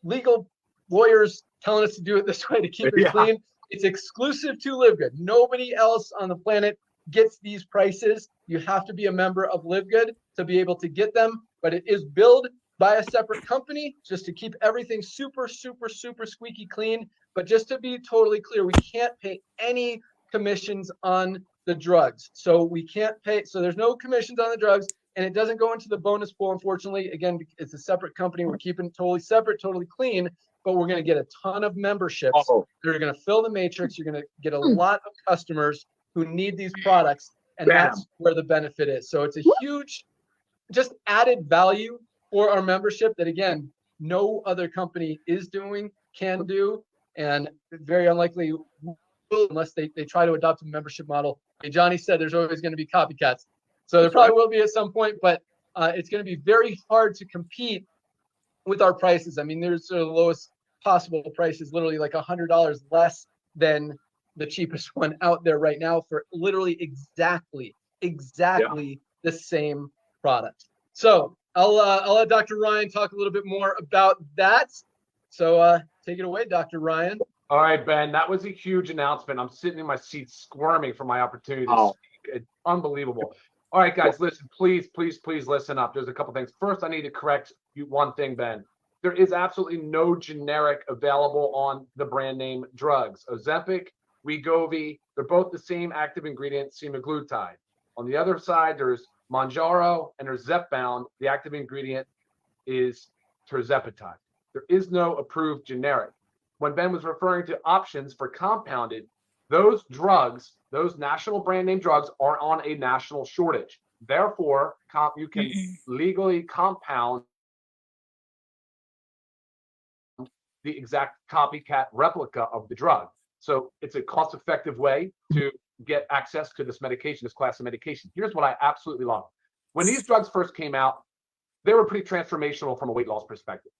legal lawyers telling us to do it this way to keep it clean. It's exclusive to Live Good. Nobody else on the planet gets these prices. You have to be a member of Live Good to be able to get them, but it is billed by a separate company just to keep everything super squeaky clean. But just to be totally clear, we can't pay any commissions on the drugs. So we can't pay, so there's no commissions on the drugs, and it doesn't go into the bonus pool, unfortunately. Again, it's a separate company. We're keeping it totally separate, totally clean, but we're going to get a ton of memberships that are going to fill the matrix. You're going to get a lot of customers who need these products, and that's where the benefit is. So it's a huge, just added value for our membership that, again, no other company is doing, can do, and very unlikely will unless they try to adopt a membership model. Like Johnny said, there's always going to be copycats. So there probably will be at some point, but it's going to be very hard to compete with our prices. I mean, there's the lowest possible prices, literally like $100 less than the cheapest one out there right now for literally exactly the same product. So I'll let Dr. Ryan talk a little bit more about that. So take it away, Dr. Ryan. All right, Ben, that was a huge announcement. I'm sitting in my seat squirming for my opportunity to speak. It's unbelievable. All right, guys, listen, please listen up. There's a couple things. First, I need to correct you one thing, Ben. There is absolutely no generic available on the brand name drugs. Ozempic, Wegovy, they're both the same active ingredient, semaglutide. On the other side, there's Mounjaro and there's Zepbound. The active ingredient is tirzepatide. There is no approved generic. When Ben was referring to options for compounded, those drugs, those national brand name drugs, are on a national shortage. Therefore, you can legally compound the exact copycat replica of the drug. So it's a cost-effective way to get access to this medication, this class of medication. Here's what I absolutely love. When these drugs first came out, they were pretty transformational from a weight loss perspective,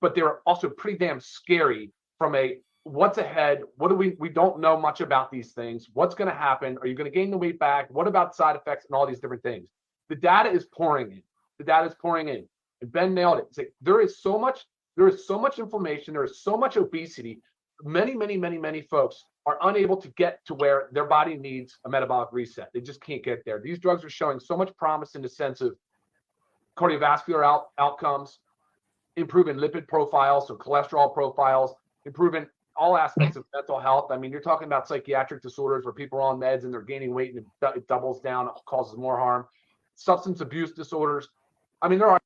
but they were also pretty damn scary from a what's ahead. What do we don't know much about these things. What's going to happen? Are you going to gain the weight back? What about side effects and all these different things? The data is pouring in. And Ben nailed it. It's like, there is so much There is so much inflammation. There is so much obesity. Many folks are unable to get to where their body needs a metabolic reset. They just can't get there. These drugs are showing so much promise in the sense of cardiovascular outcomes, improving lipid profiles, so cholesterol profiles, improving all aspects of mental health. I mean, you're talking about psychiatric disorders where people are on meds and they're gaining weight and it doubles down, it causes more harm. Substance abuse disorders. I mean, there's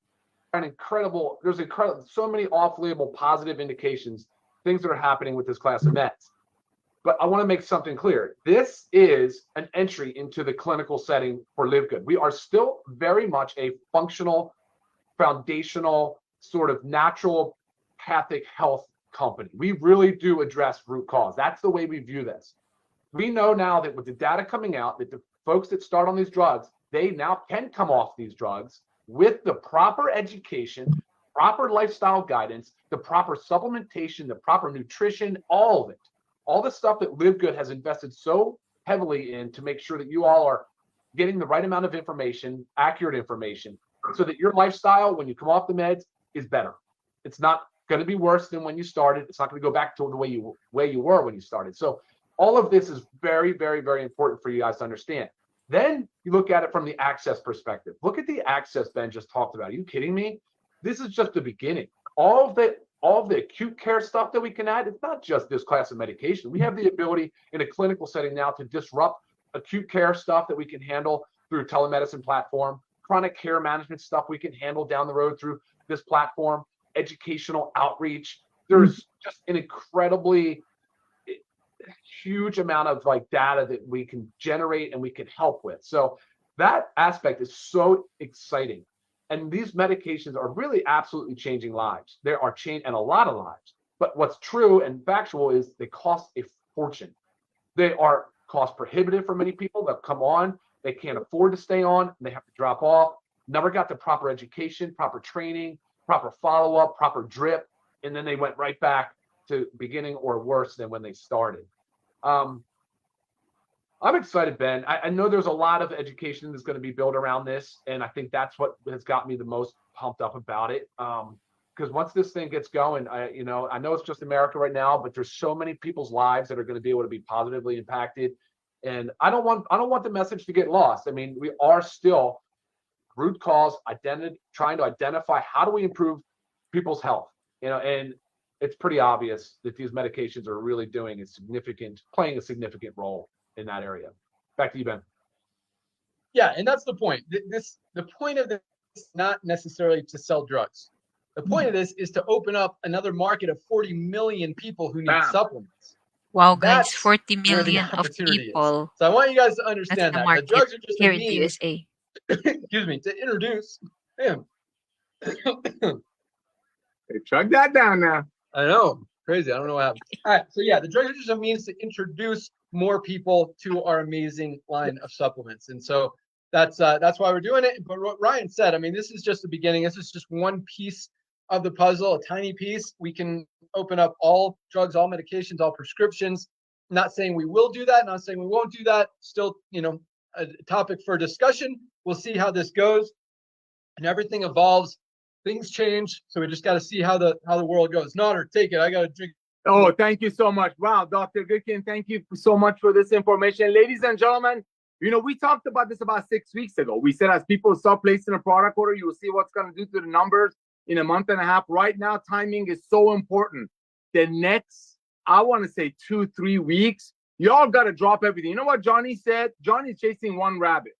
incredible, so many off-label positive indications, things that are happening with this class of meds. But I want to make something clear. This is an entry into the clinical setting for Live Good. We are still very much a functional, foundational, sort of naturopathic health company. We really do address root cause. That's the way we view this. We know now that with the data coming out, that the folks that start on these drugs, they now can come off these drugs with the proper education, proper lifestyle guidance, the proper supplementation, the proper nutrition, all of it. All the stuff that Live Good has invested so heavily in to make sure that you all are getting the right amount of information, accurate information, so that your lifestyle, when you come off the meds, is better. It's not going to be worse than when you started. It's not going to go back to the way you were when you started. So all of this is very, very, very important for you guys to understand. Then you look at it from the access perspective. Look at the access Ben just talked about. Are you kidding me? This is just the beginning. All of the acute care stuff that we can add, it's not just this class of medication. We have the ability in a clinical setting now to disrupt acute care stuff that we can handle through a telemedicine platform, chronic care management stuff we can handle down the road through this platform, educational outreach. There's just an incredibly huge amount of like data that we can generate and we can help with. So that aspect is so exciting. And these medications are really absolutely changing lives. They are changing and a lot of lives. But what's true and factual is they cost a fortune. They are cost prohibitive for many people that come on. They can't afford to stay on. They have to drop off. Never got the proper education, proper training, proper follow-up, proper drip. And then they went right back to beginning or worse than when they started. I'm excited, Ben. I know there's a lot of education that's going to be built around this, and I think that's what has got me the most pumped up about it. Because once this thing gets going, I know it's just America right now, but there's so many people's lives that are going to be able to be positively impacted, and I don't want the message to get lost. I mean, we are still root cause trying to identify how do we improve people's health, and it's pretty obvious that these medications are really playing a significant role in that area. Back to you, Ben. Yeah, and that's the point. The point of this is not necessarily to sell drugs. The point of this is to open up another market of 40 million people who need supplements. Wow, guys, That's 40 where the million of opportunity is. people. So I want you guys to That's understand the that the market drugs are just here a in the means, USA. excuse me, to introduce him. Hey, chug that down now. I know, crazy. I don't know what happened. All right, so yeah, the drugs are just a means to introduce more people to our amazing line of supplements, and so that's why we're doing it. But what Ryan said, I mean, this is just the beginning. This is just one piece of the puzzle, a tiny piece. We can open up all drugs, all medications, all prescriptions. Not saying we will do that. Not saying we won't do that. Still, a topic for discussion. We'll see how this goes, and everything evolves. Things change, so we just got to see how the world goes. Nodder, take it. I got to drink. Oh, thank you so much. Wow, Dr. Goodkin, thank you so much for this information. Ladies and gentlemen, we talked about this about 6 weeks ago. We said as people start placing a product order, you will see what's going to do to the numbers in a month and a half. Right now, timing is so important. The next, I want to say 2-3 weeks, y'all got to drop everything. You know what Johnny said? Johnny's chasing one rabbit.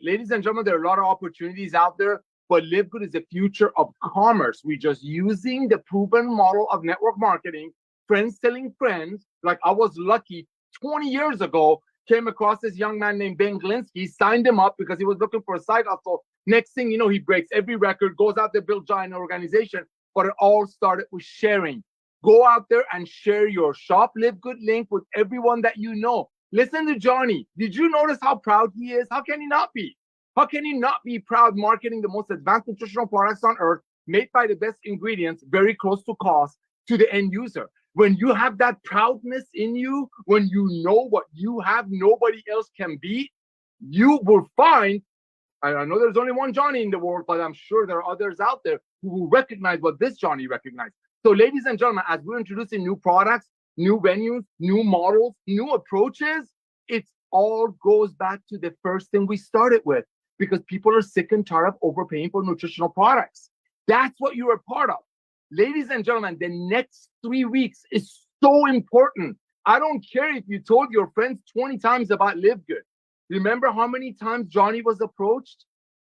Ladies and gentlemen, there are a lot of opportunities out there. But Live Good is the future of commerce. We're just using the proven model of network marketing, friends telling friends. Like I was lucky 20 years ago, came across this young man named Ben Glinsky, signed him up because he was looking for a side hustle. Next thing you know, he breaks every record, goes out there, build giant organization. But it all started with sharing. Go out there and share your Shop Live Good link with everyone that you know. Listen to Johnny. Did you notice how proud he is? How can he not be? How can you not be proud marketing the most advanced nutritional products on earth, made by the best ingredients, very close to cost, to the end user? When you have that proudness in you, when you know what you have, nobody else can beat, you will find, I know there's only one Johnny in the world, but I'm sure there are others out there. who will recognize what this Johnny recognized. So, ladies and gentlemen, as we're introducing new products, new venues, new models, new approaches, it all goes back to the first thing we started with, because people are sick and tired of overpaying for nutritional products. That's what you're a part of. Ladies and gentlemen, the next 3 weeks is so important. I don't care if you told your friends 20 times about Live Good. Remember how many times Johnny was approached?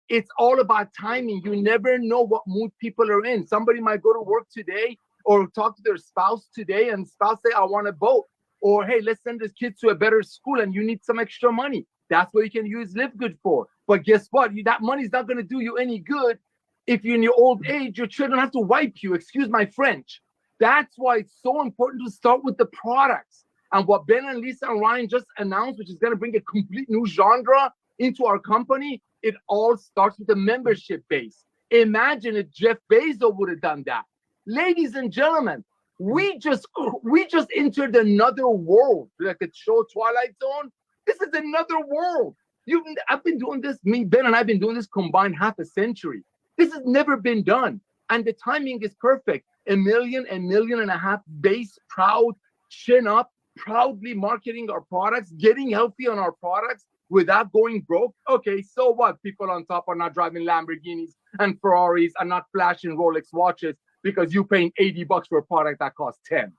It's all about timing. You never know what mood people are in. Somebody might go to work today or talk to their spouse today, and spouse say, I want a boat. Or, hey, let's send this kid to a better school and you need some extra money. That's what you can use Live Good for. But guess what? That money's not going to do you any good if you're in your old age. Your children have to wipe you. Excuse my French. That's why it's so important to start with the products. And what Ben and Lisa and Ryan just announced, which is going to bring a complete new genre into our company, it all starts with the membership base. Imagine if Jeff Bezos would have done that. Ladies and gentlemen, we just entered another world, like the show Twilight Zone. This is another world. I've been doing this, Ben and I've been doing this combined half a century. This has never been done. And the timing is perfect. 1 million, 1.5 million base, proud, chin up, proudly marketing our products, getting healthy on our products without going broke. Okay, so what? People on top are not driving Lamborghinis and Ferraris and not flashing Rolex watches because you're paying $80 for a product that costs 10.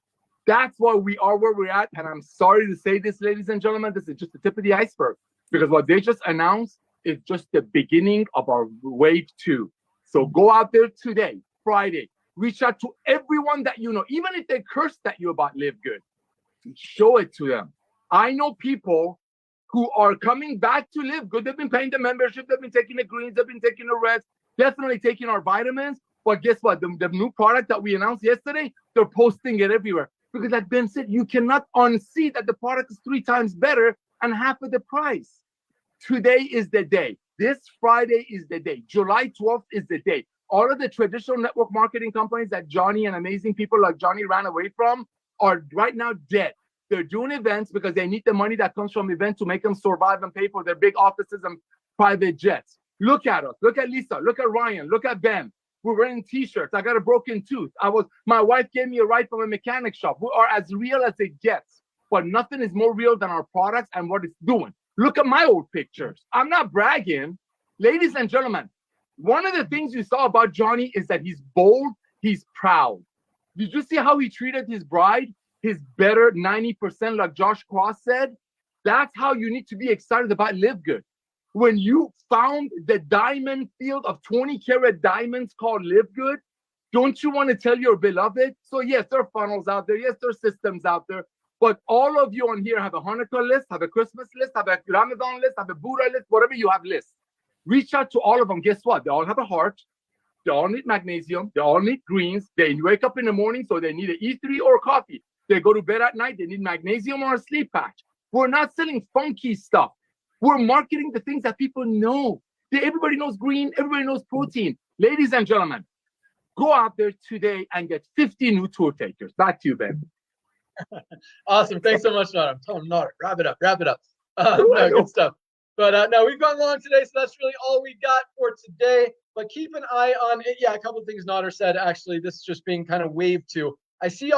That's why we are where we're at. And I'm sorry to say this, ladies and gentlemen, this is just the tip of the iceberg, because what they just announced is just the beginning of our wave 2. So go out there today, Friday, reach out to everyone that you know, even if they cursed at you about Live Good, show it to them. I know people who are coming back to Live Good. They've been paying the membership, they've been taking the greens, they've been taking the reds, definitely taking our vitamins. But guess what? The new product that we announced yesterday, they're posting it everywhere. Because like Ben said, you cannot unsee that the product is 3 times better and half of the price. Today is the day. This Friday is the day. July 12th is the day. All of the traditional network marketing companies that Johnny and amazing people like Johnny ran away from are right now dead. They're doing events because they need the money that comes from events to make them survive and pay for their big offices and private jets. Look at us. Look at Lisa. Look at Ryan. Look at Ben. We're wearing t-shirts. I got a broken tooth. My wife gave me a ride from a mechanic shop. We are as real as it gets. But nothing is more real than our products and what it's doing. Look at my old pictures. I'm not bragging. Ladies and gentlemen, one of the things you saw about Johnny is that he's bold, he's proud. Did you see how he treated his bride? His better 90%, like Josh Cross said? That's how you need to be excited about Live Good. When you found the diamond field of 20-karat diamonds called Live Good, don't you want to tell your beloved? So yes, there are funnels out there. Yes, there are systems out there. But all of you on here have a Hanukkah list, have a Christmas list, have a Ramadan list, have a Buddha list, whatever you have lists. Reach out to all of them. Guess what? They all have a heart. They all need magnesium. They all need greens. They wake up in the morning, so they need an E3 or coffee. They go to bed at night, they need magnesium or a sleep patch. We're not selling funky stuff. We're marketing the things that people know. Everybody knows green. Everybody knows protein. Ladies and gentlemen, go out there today and get 50 new tour takers. Back to you, Ben. Awesome. Thanks so much, Nader. I'm telling him, Nader, wrap it up. No, good stuff. But no, we've gone long today, so that's really all we got for today. But keep an eye on it. Yeah, a couple of things Nader said, actually, this is just being kind of wave 2. I see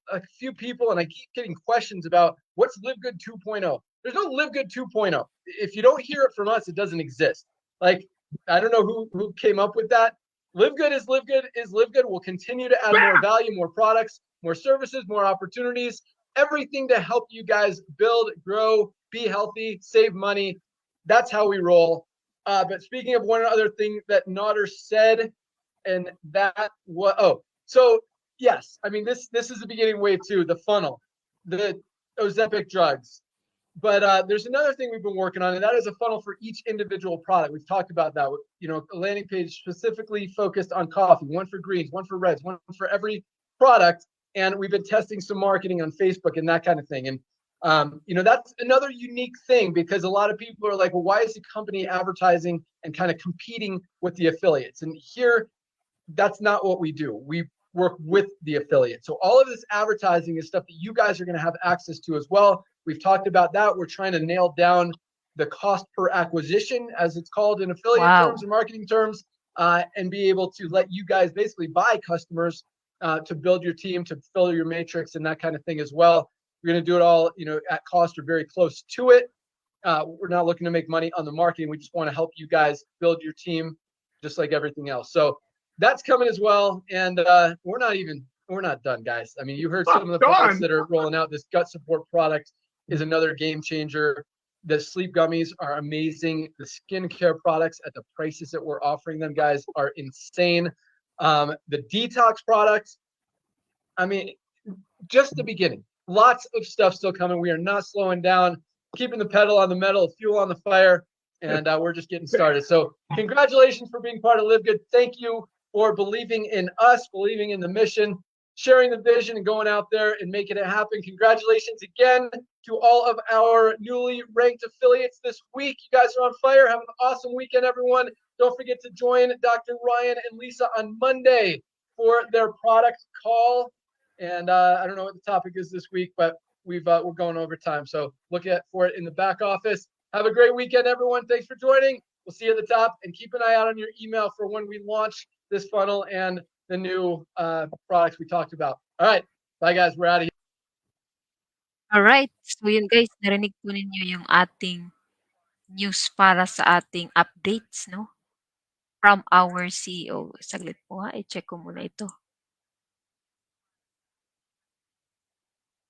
a few people, and I keep getting questions about what's Live Good 2.0. There's no Live Good 2.0. If you don't hear it from us, it doesn't exist. Like, I don't know who came up with that. Live Good is Live Good is Live Good. We'll continue to add more value, more products, more services, more opportunities, everything to help you guys build, grow, be healthy, save money. That's how we roll. But speaking of one other thing that Nader said, and that was, so yes, I mean, this is the beginning wave 2, the funnel, the Ozempic drugs. But there's another thing we've been working on, and that is a funnel for each individual product. We've talked about that. You know, a landing page specifically focused on coffee, one for greens, one for reds, one for every product. And we've been testing some marketing on Facebook and that kind of thing. And, you know, that's another unique thing, because a lot of people are like, well, why is the company advertising and kind of competing with the affiliates? And here, that's not what we do. We work with the affiliate. So all of this advertising is stuff that you guys are going to have access to as well. We've talked about that. We're trying to nail down the cost per acquisition, as it's called in affiliate terms and marketing terms. and be able to let you guys basically buy customers to build your team, to fill your matrix and that kind of thing as well. We're going to do it all, at cost or very close to it. We're not looking to make money on the marketing. We just want to help you guys build your team just like everything else. So that's coming as well. And we're not done, guys. I mean, you heard some of the products that are rolling out. This gut support product is another game changer. The sleep gummies are amazing. The skincare products at the prices that we're offering them, guys, are insane. The detox products, I mean, just the beginning. Lots of stuff still coming. We are not slowing down, keeping the pedal on the metal, fuel on the fire, and we're just getting started. So congratulations for being part of Live Good. Thank you for believing in us, believing in the mission, sharing the vision, and going out there and making it happen. Congratulations again to all of our newly ranked affiliates this week. You guys are on fire. Have an awesome weekend, everyone. Don't forget to join Dr. Ryan and Lisa on Monday for their product call. And I don't know what the topic is this week, but we're going over time. So look for it in the back office. Have a great weekend, everyone. Thanks for joining. We'll see you at the top, and keep an eye out on your email for when we launch this funnel and the new products we talked about. All right. Bye, guys. We're out of here. Alright. So yun guys, narinig po ninyo yung ating news para sa ating updates, no? From our CEO. Saglit po ha, i-check ko muna ito.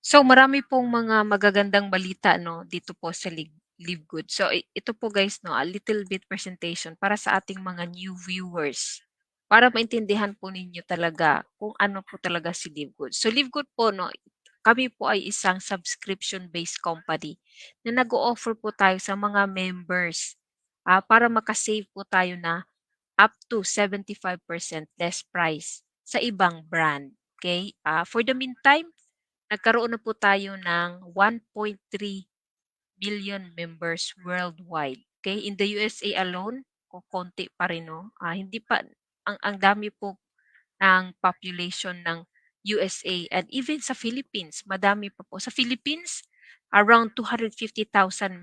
So marami pong mga magagandang balita, no, dito po sa Live Good. So ito po guys, no, a little bit presentation para sa ating mga new viewers. Para maintindihan po ninyo talaga kung ano po talaga si Live Good. So Live Good po, no, kami po ay isang subscription-based company na nag-o-offer po tayo sa mga members para makasave po tayo na up to 75% less price sa ibang brand. Okay? For the meantime, nagkaroon na po tayo ng 1.3 million members worldwide. Okay? In the USA alone, konti pa rin, no? Hindi pa, ang dami po ng population ng USA and even sa Philippines, madami pa po. Sa Philippines, around 250,000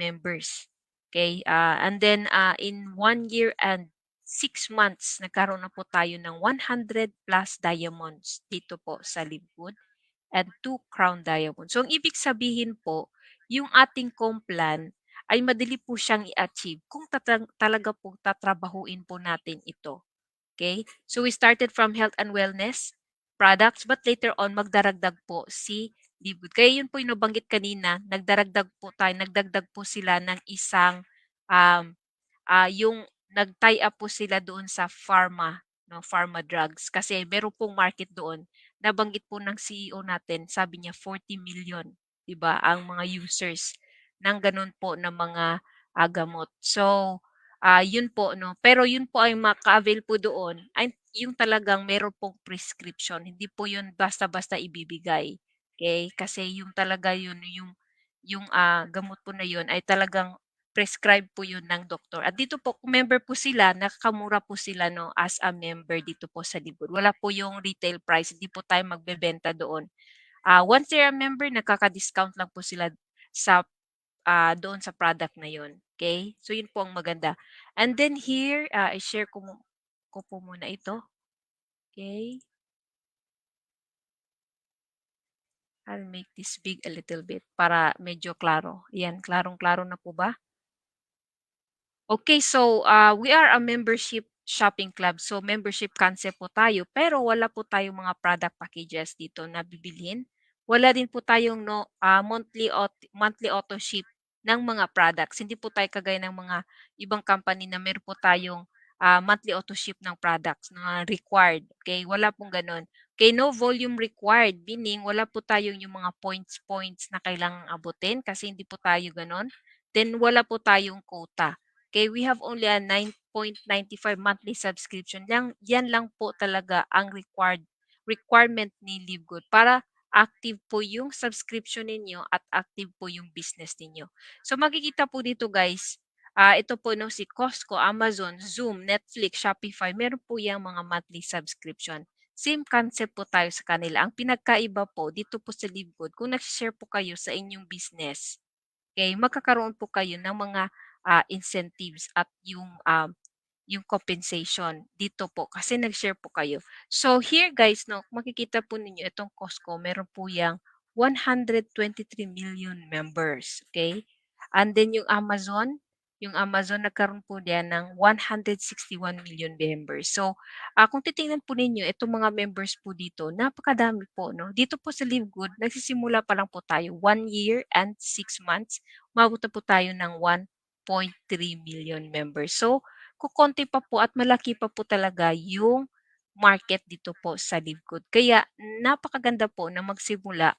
members. Okay? And then in 1 year and 6 months, nagkaroon na po tayo ng 100 plus diamonds dito po sa Live Good and 2 crown diamonds. So, ang ibig sabihin po, yung ating complan ay madali po siyang i-achieve kung talaga po tatrabahuin po natin ito. Okay? So, we started from health and wellness products, but later on, magdaragdag po si Live Good. Kaya yun po yung nabanggit kanina, nagdagdag po sila ng isang, yung nag-tie up po sila doon sa pharma, no, pharma drugs. Kasi meron pong market doon. Nabanggit po ng CEO natin, sabi niya 40 million, 'di ba, ang mga users ng ganun po na mga gamot. So, yun po, no. Pero yun po ay maka-avail po doon ay yung talagang meron pong prescription. Hindi po yun basta-basta ibibigay. Okay? Kasi yung talaga yun, yung gamot po na yun ay talagang prescribe po yun ng doktor. At dito po, kung member po sila, nakakamura po sila, no, as a member dito po sa Live Good. Wala po yung retail price. Hindi po tayo magbebenta doon. Once they're a member, nakaka-discount lang po sila sa doon sa product na yun. Okay? So, yun po ang maganda. And then here, i-share ko po muna ito. Okay? I'll make this big a little bit para medyo klaro. Ayan, klarong-klaro na po ba? Okay, so we are a membership shopping club. So membership concept po tayo, pero wala po tayong mga product packages dito na bibilhin. Wala din po tayong monthly auto ship ng mga products. Hindi po tayo kagaya ng mga ibang company na meron po tayong monthly auto ship ng products na required. Okay, wala pong ganun. Okay, no volume required, meaning wala po tayong yung mga points na kailangang abutin kasi hindi po tayo ganun. Then wala po tayong quota. Okay, we have only a 9.95 monthly subscription. Yan lang po talaga ang requirement ni Live Good para active po yung subscription ninyo at active po yung business ninyo. So makikita po dito guys, ito po no, si Costco, Amazon, Zoom, Netflix, Shopify, meron po yung mga monthly subscription. Same concept po tayo sa kanila. Ang pinagkaiba po dito po sa Live Good, kung nag-share po kayo sa inyong business, okay, magkakaroon po kayo ng mga incentives at yung yung compensation dito po kasi nag-share po kayo. So here guys, no, makikita po ninyo itong Costco, meron po yang 123 million members, okay? And then yung Amazon nagkaroon po diyan ng 161 million members. So, kung titingnan po ninyo itong mga members po dito, napakadami po, no? Dito po sa Live Good, nagsisimula pa lang po tayo, 1 year and 6 months, umabot na po tayo ng 1.3 million members. So, kukonti pa po at malaki pa po talaga yung market dito po sa Live Good. Kaya napakaganda po na magsimula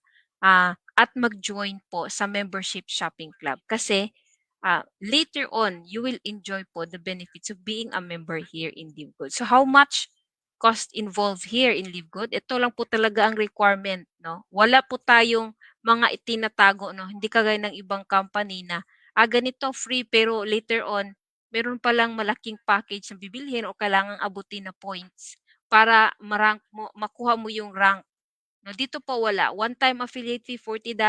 at mag-join po sa membership shopping club kasi later on you will enjoy po the benefits of being a member here in Live Good. So how much cost involved here in Live Good? Ito lang po talaga ang requirement, no? Wala po tayong mga itinatago, no? Hindi kagaya ng ibang company na ganito free pero later on meron palang malaking package na bibilhin o kailangang abutin na points para makuha mo yung rank. No, dito po wala. One-time affiliate fee, $40.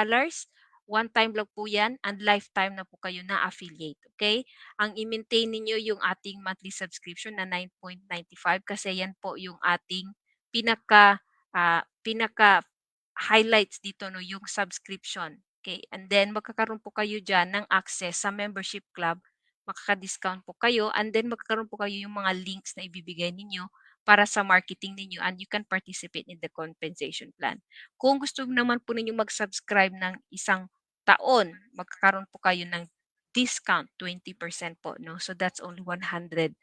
One time lang po yan and lifetime na po kayo na affiliate. Okay? Ang i-maintain ninyo yung ating monthly subscription na 9.95 kasi yan po yung ating pinaka highlights dito, no, yung subscription. Okay? And then magkakaroon po kayo dyan ng access sa membership club, makaka-discount po kayo, and then magkakaroon po kayo yung mga links na ibibigay ninyo para sa marketing ninyo, and you can participate in the compensation plan. Kung gusto naman po ninyo mag-subscribe ng isang taon, magkakaroon po kayo ng discount, 20% po, no? So that's only $100.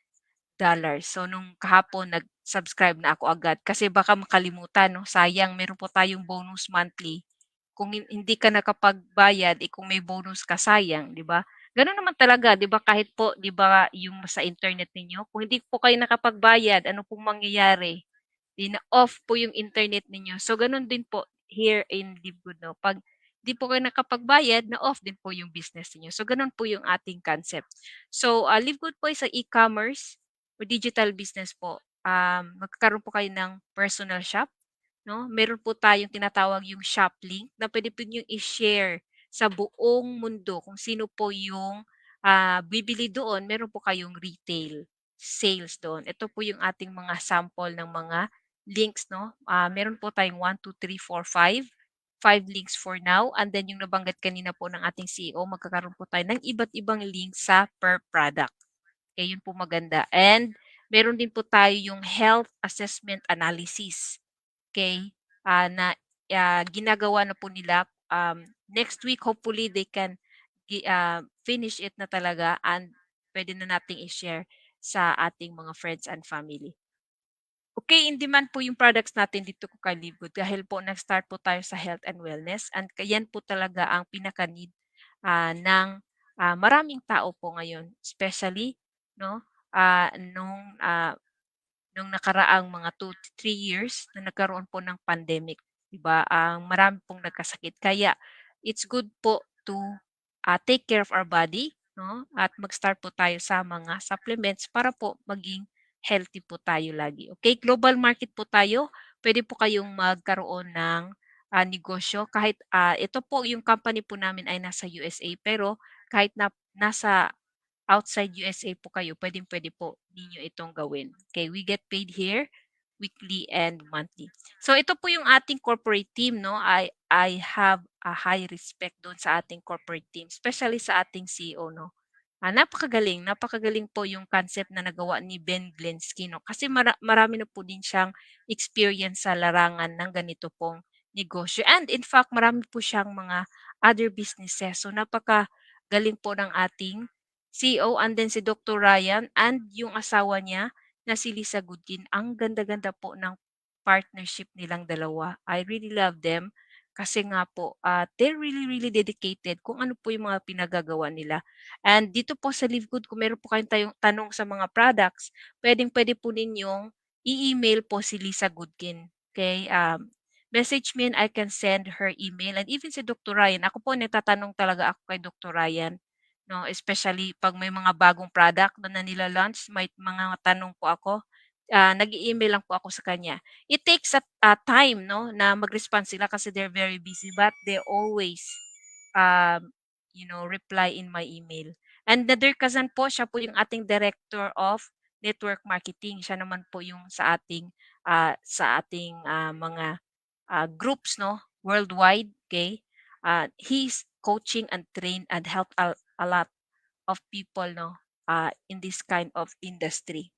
So nung kahapon nag-subscribe na ako agad kasi baka makalimutan, no? Sayang, meron po tayong bonus monthly. Kung hindi ka nakapagbayad, kung may bonus ka, sayang, di ba? Gano'n naman talaga, 'di ba, kahit po 'di ba yung sa internet ninyo, kung hindi po kayo nakapagbayad, ano pong mangyayari? 'Di na off po yung internet ninyo. So gano'n din po here in Livegood, 'no, 'pag 'di po kayo nakapagbayad, na off din po yung business niyo. So gano'n po yung ating concept. So, Livegood po is e-commerce o digital business po. Magkakaroon po kayo ng personal shop, 'no? Meron po tayong tinatawag yung shop link na puwede po niyong i-share sa buong mundo kung sino po yung, bibili doon. Meron po kayong retail sales doon. Ito po yung ating mga sample ng mga links, 'no? Meron po tayong 1, 2, 3, 4, 5. 5 links for now, and then yung nabanggit kanina po ng ating CEO, magkakaroon po tayo ng iba't ibang links sa per product. Kaya yun po maganda. And meron din po tayo yung health assessment analysis. Okay, na ginagawa na po nila. Next week, hopefully, they can finish it na talaga and pwede na nating i-share sa ating mga friends and family. Okay, in demand po yung products natin dito ko kay Livegood dahil po nag-start po tayo sa health and wellness, and yan po talaga ang pinaka-need ng maraming tao po ngayon, especially, no, nung nakaraang mga 2 to 3 years na nagkaroon po ng pandemic, 'di ba? Ang marami pong nagkasakit. Kaya it's good po to take care of our body, no? At mag-start po tayo sa mga supplements para po maging healthy po tayo lagi. Okay, global market po tayo. Pwede po kayong magkaroon ng negosyo kahit ito po yung company po namin ay nasa USA, pero kahit nasa outside USA po kayo, pwedeng-pwede po ninyo itong gawin. Okay, we get paid here weekly and monthly. So ito po yung ating corporate team, no? I have a high respect doon sa ating corporate team, especially sa ating CEO, no? Napakagaling po yung concept na nagawa ni Ben Glensky, no? Kasi marami na po din siyang experience sa larangan ng ganito pong negosyo. And in fact, marami po siyang mga other businesses. So napakagaling po ng ating CEO, and then si Dr. Ryan and yung asawa niya na si Lisa Goodkin. Ang ganda-ganda po ng partnership nilang dalawa. I really love them kasi nga po, they're really, really dedicated kung ano po yung mga pinagagawa nila. And dito po sa Live Good, kung meron po kayong tanong sa mga products, pwedeng-pwede po ninyong i-email po si Lisa Goodkin. Okay? Message me and I can send her email. And even si Dr. Ryan, ako po nagtatanong talaga ako kay Dr. Ryan, no, especially 'pag may mga bagong product na nila-launch, may mga tanong po ako, nag-e-email lang po ako sa kanya. It takes time, 'no, na mag-respond sila kasi they're very busy, but they always, reply in my email. And Nader Kazan po, siya po yung ating Director of network marketing. Siya naman po yung sa ating mga groups, no, worldwide. Okay, he's coaching and train and help a lot of people, no, in this kind of industry.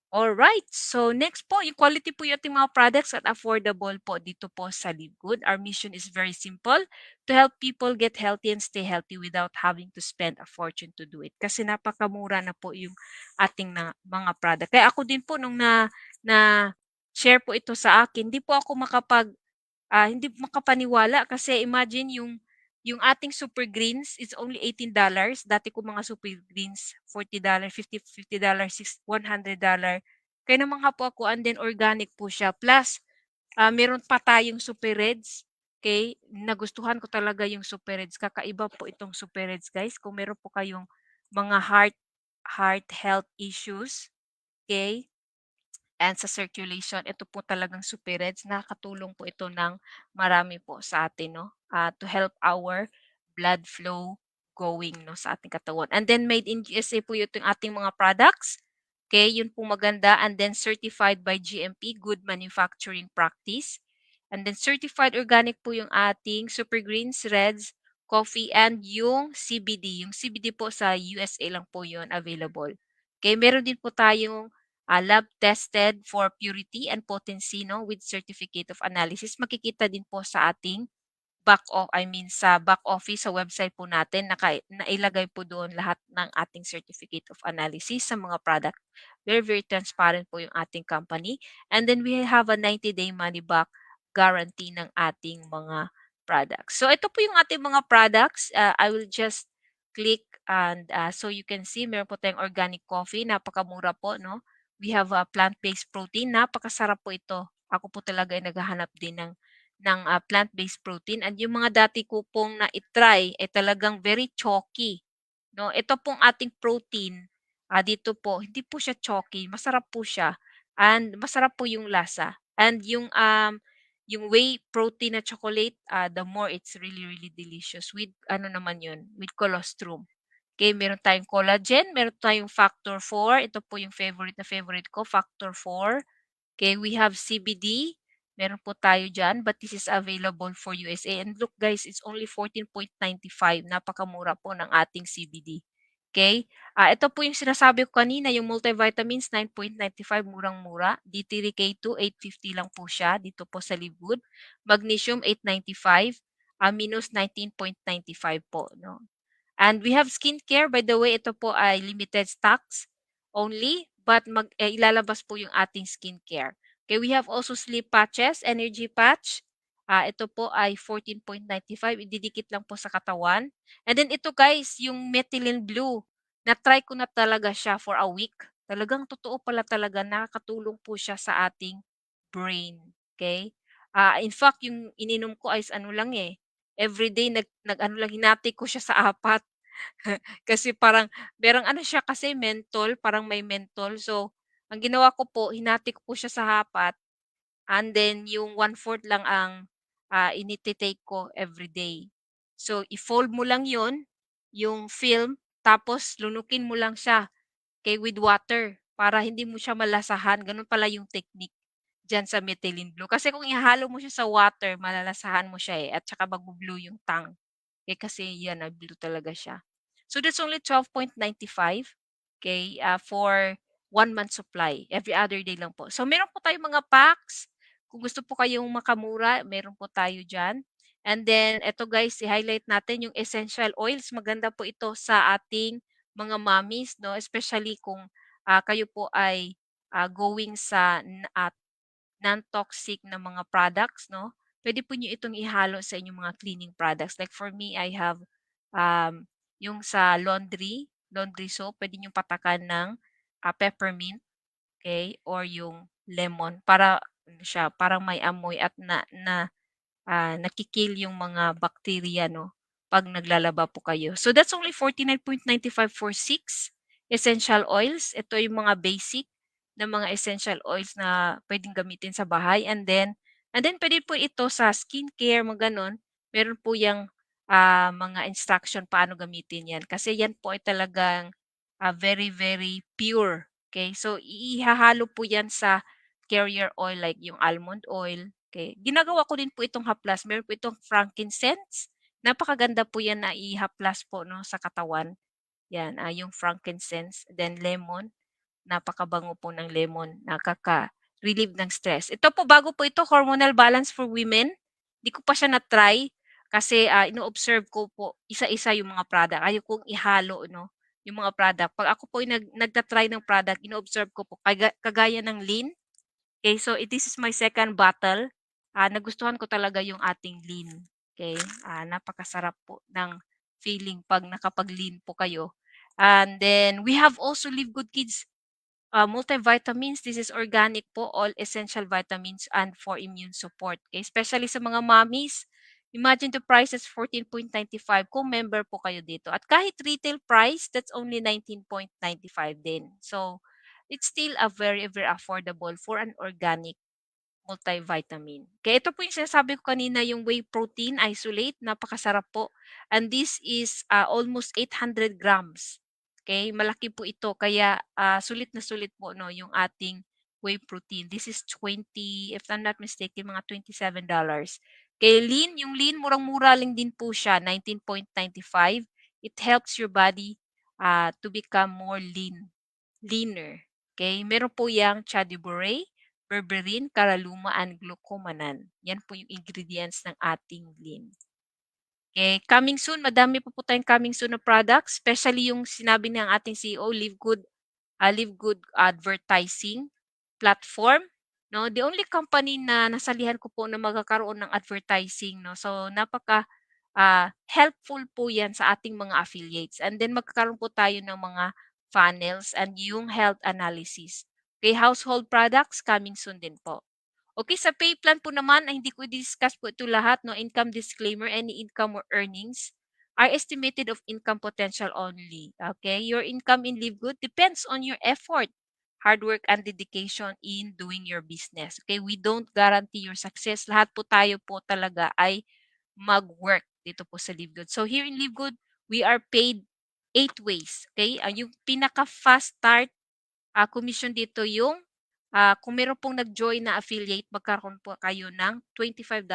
Alright, so next po, yung quality po yung ating mga products at affordable po dito po sa Live Good. Our mission is very simple, to help people get healthy and stay healthy without having to spend a fortune to do it. Kasi napakamura na po yung ating mga product. Kaya ako din po nung na share po ito sa akin, hindi po ako hindi makapaniwala kasi imagine yung ating super greens is only $18. Dati ko mga super greens $40, $50, $100. Kaya naman nga po ako, and then organic po siya. Plus, meron pa tayong super reds. Okay, nagustuhan ko talaga yung super reds. Kakaiba po itong super reds, guys. Kung meron po kayong mga heart health issues, okay, and sa circulation, ito po talagang super reds. Nakakatulong po ito ng marami po sa atin, no? To help our blood flow going, no, sa ating katawan. And then made in USA po yung ating mga products. Okay, yun po maganda. And then certified by GMP, Good Manufacturing Practice. And then certified organic po yung ating super greens, reds, coffee, and yung CBD. Yung CBD po sa USA lang po yun available. Okay, meron din po tayong lab tested for purity and potency, no, with certificate of analysis. Makikita din po sa ating sa back office sa website po natin, nailagay po doon lahat ng ating certificate of analysis sa mga product. Very, very transparent po yung ating company. And then we have a 90-day money back guarantee ng ating mga products. So ito po yung ating mga products. I will just click and so you can see meron po tayong organic coffee, napakamura po, no? We have a plant-based protein, napakasarap po ito. Ako po talaga ay naghahanap din ng plant-based protein, and yung mga dati ko pong na-try ay talagang very chalky, no? Ito pong ating protein, dito po hindi po siya chalky, masarap po siya and masarap po yung lasa. And yung whey protein na chocolate, the more it's really really delicious with ano naman yun, with colostrum. Okay, meron tayong collagen, meron tayong factor 4. Ito po yung favorite na favorite ko, factor 4. Okay, we have CBD. Meron po tayo dyan, but this is available for USA. And look guys, it's only 14.95. Napakamura po ng ating CBD. Okay? Ito po yung sinasabi ko kanina, yung multivitamins, 9.95, murang-mura. D3K2, 850 lang po siya. Dito po sa Live Good. Magnesium, 895. Aminos, 19.95 po. No? And we have skincare. By the way, ito po ay limited stocks only, but ilalabas po yung ating skincare. Okay, we have also sleep patches, energy patch. Ito po ay 14.95. Ididikit lang po sa katawan. And then ito guys, yung methylene blue. Na-try ko na talaga siya for a week. Talagang totoo pala talaga, nakakatulong po siya sa ating brain. Okay? In fact, yung ininom ko ay ano lang everyday ano lang, hinati ko siya sa 4. Kasi parang merong ano siya kasi mentol, parang may mentol. So, ang ginawa ko po, hinati ko po siya sa 4 and then yung 1/4 lang ang inite-take ko everyday. So, i-fold mo lang yung film, tapos lunukin mo lang siya with water para hindi mo siya malasahan. Ganun pala yung technique diyan sa methylene blue. Kasi kung ihalo mo siya sa water, malalasahan mo siya at saka magbo-blue yung tongue. Kasi yan, blue talaga siya. So that's only 12.95, okay, for 1 month supply. Every other day lang po. So meron po tayong mga packs. Kung gusto po kayong makamura, meron po tayo dyan. And then, eto guys, i-highlight natin yung essential oils. Maganda po ito sa ating mga mommies, no? Especially kung kayo po ay going sa non-toxic na mga products, no? Pwede po niyo itong ihalo sa inyong mga cleaning products. Like for me, I have yung sa laundry soap, pwede niyo patakan ng peppermint, okay? Or yung lemon para ano siya, parang may amoy at nakikil yung mga bacteria, no? Pag naglalaba po kayo. So that's only 49.95 for 6 essential oils. Ito yung mga basic na mga essential oils na pwedeng gamitin sa bahay. And then pwede po ito sa skincare, mga ganon. Meron po yung mga instruction paano gamitin yan. Kasi yan po ay talagang very, very pure. Okay? So, ihahalo po yan sa carrier oil like yung almond oil. Okay? Ginagawa ko din po itong haplas. Meron po itong frankincense. Napakaganda po yan na ihaplas po no, sa katawan. Yan, yung frankincense. Then lemon. Napakabango po ng lemon. Nakaka-relieve ng stress. Ito po, bago po ito, hormonal balance for women. Hindi ko pa siya na-try kasi ino-observe ko po isa-isa yung mga product. Ayaw kong ihalo, no? Yung mga product. Pag ako po nagta-try ng product, ino-observe ko po kagaya ng lean. Okay, so this is my second bottle. Nagustuhan ko talaga yung ating lean. Okay, napakasarap po ng feeling pag nakapag-lean po kayo. And then we have also Live Good Kids multivitamins. This is organic po, all essential vitamins and for immune support. Okay? Especially sa mga mommies, imagine the price is 14.95 kung member po kayo dito. At kahit retail price, that's only 19.95 din. So, it's still a very, very affordable for an organic multivitamin. Kaya ito po yung sinasabi ko kanina, yung whey protein isolate, napakasarap po. And this is almost 800 grams. Okay, malaki po ito. Kaya sulit na sulit po no, yung ating whey protein. This is 20, if I'm not mistaken, mga $27. Kaya lean, yung lean, murang-mura lang din po siya, 19.95. It helps your body to become more leaner. Okay, meron po yung chadiburay, berberine, caralluma, and glucomannan. Yan po yung ingredients ng ating lean. Okay, coming soon, madami po tayong coming soon na products, especially yung sinabi ng ating CEO, Live Good Advertising Platform. No, the only company na nasalihan ko po na magkakaroon ng advertising, no. So napaka helpful po 'yan sa ating mga affiliates. And then magkakaroon po tayo ng mga funnels and yung health analysis. Okay, household products coming soon din po. Okay, sa pay plan po naman, ay hindi ko i-discuss po ito lahat, no? Income disclaimer, any income or earnings are estimated of income potential only. Okay, your income in Live Good depends on your effort, hard work, and dedication in doing your business. Okay, we don't guarantee your success. Lahat po tayo po talaga ay mag-work dito po sa Live Good. So here in Live Good, we are paid 8 ways. Okay, yung pinaka-fast start commission dito yung kung meron pong nag-join na affiliate, magkakaroon po kayo ng $25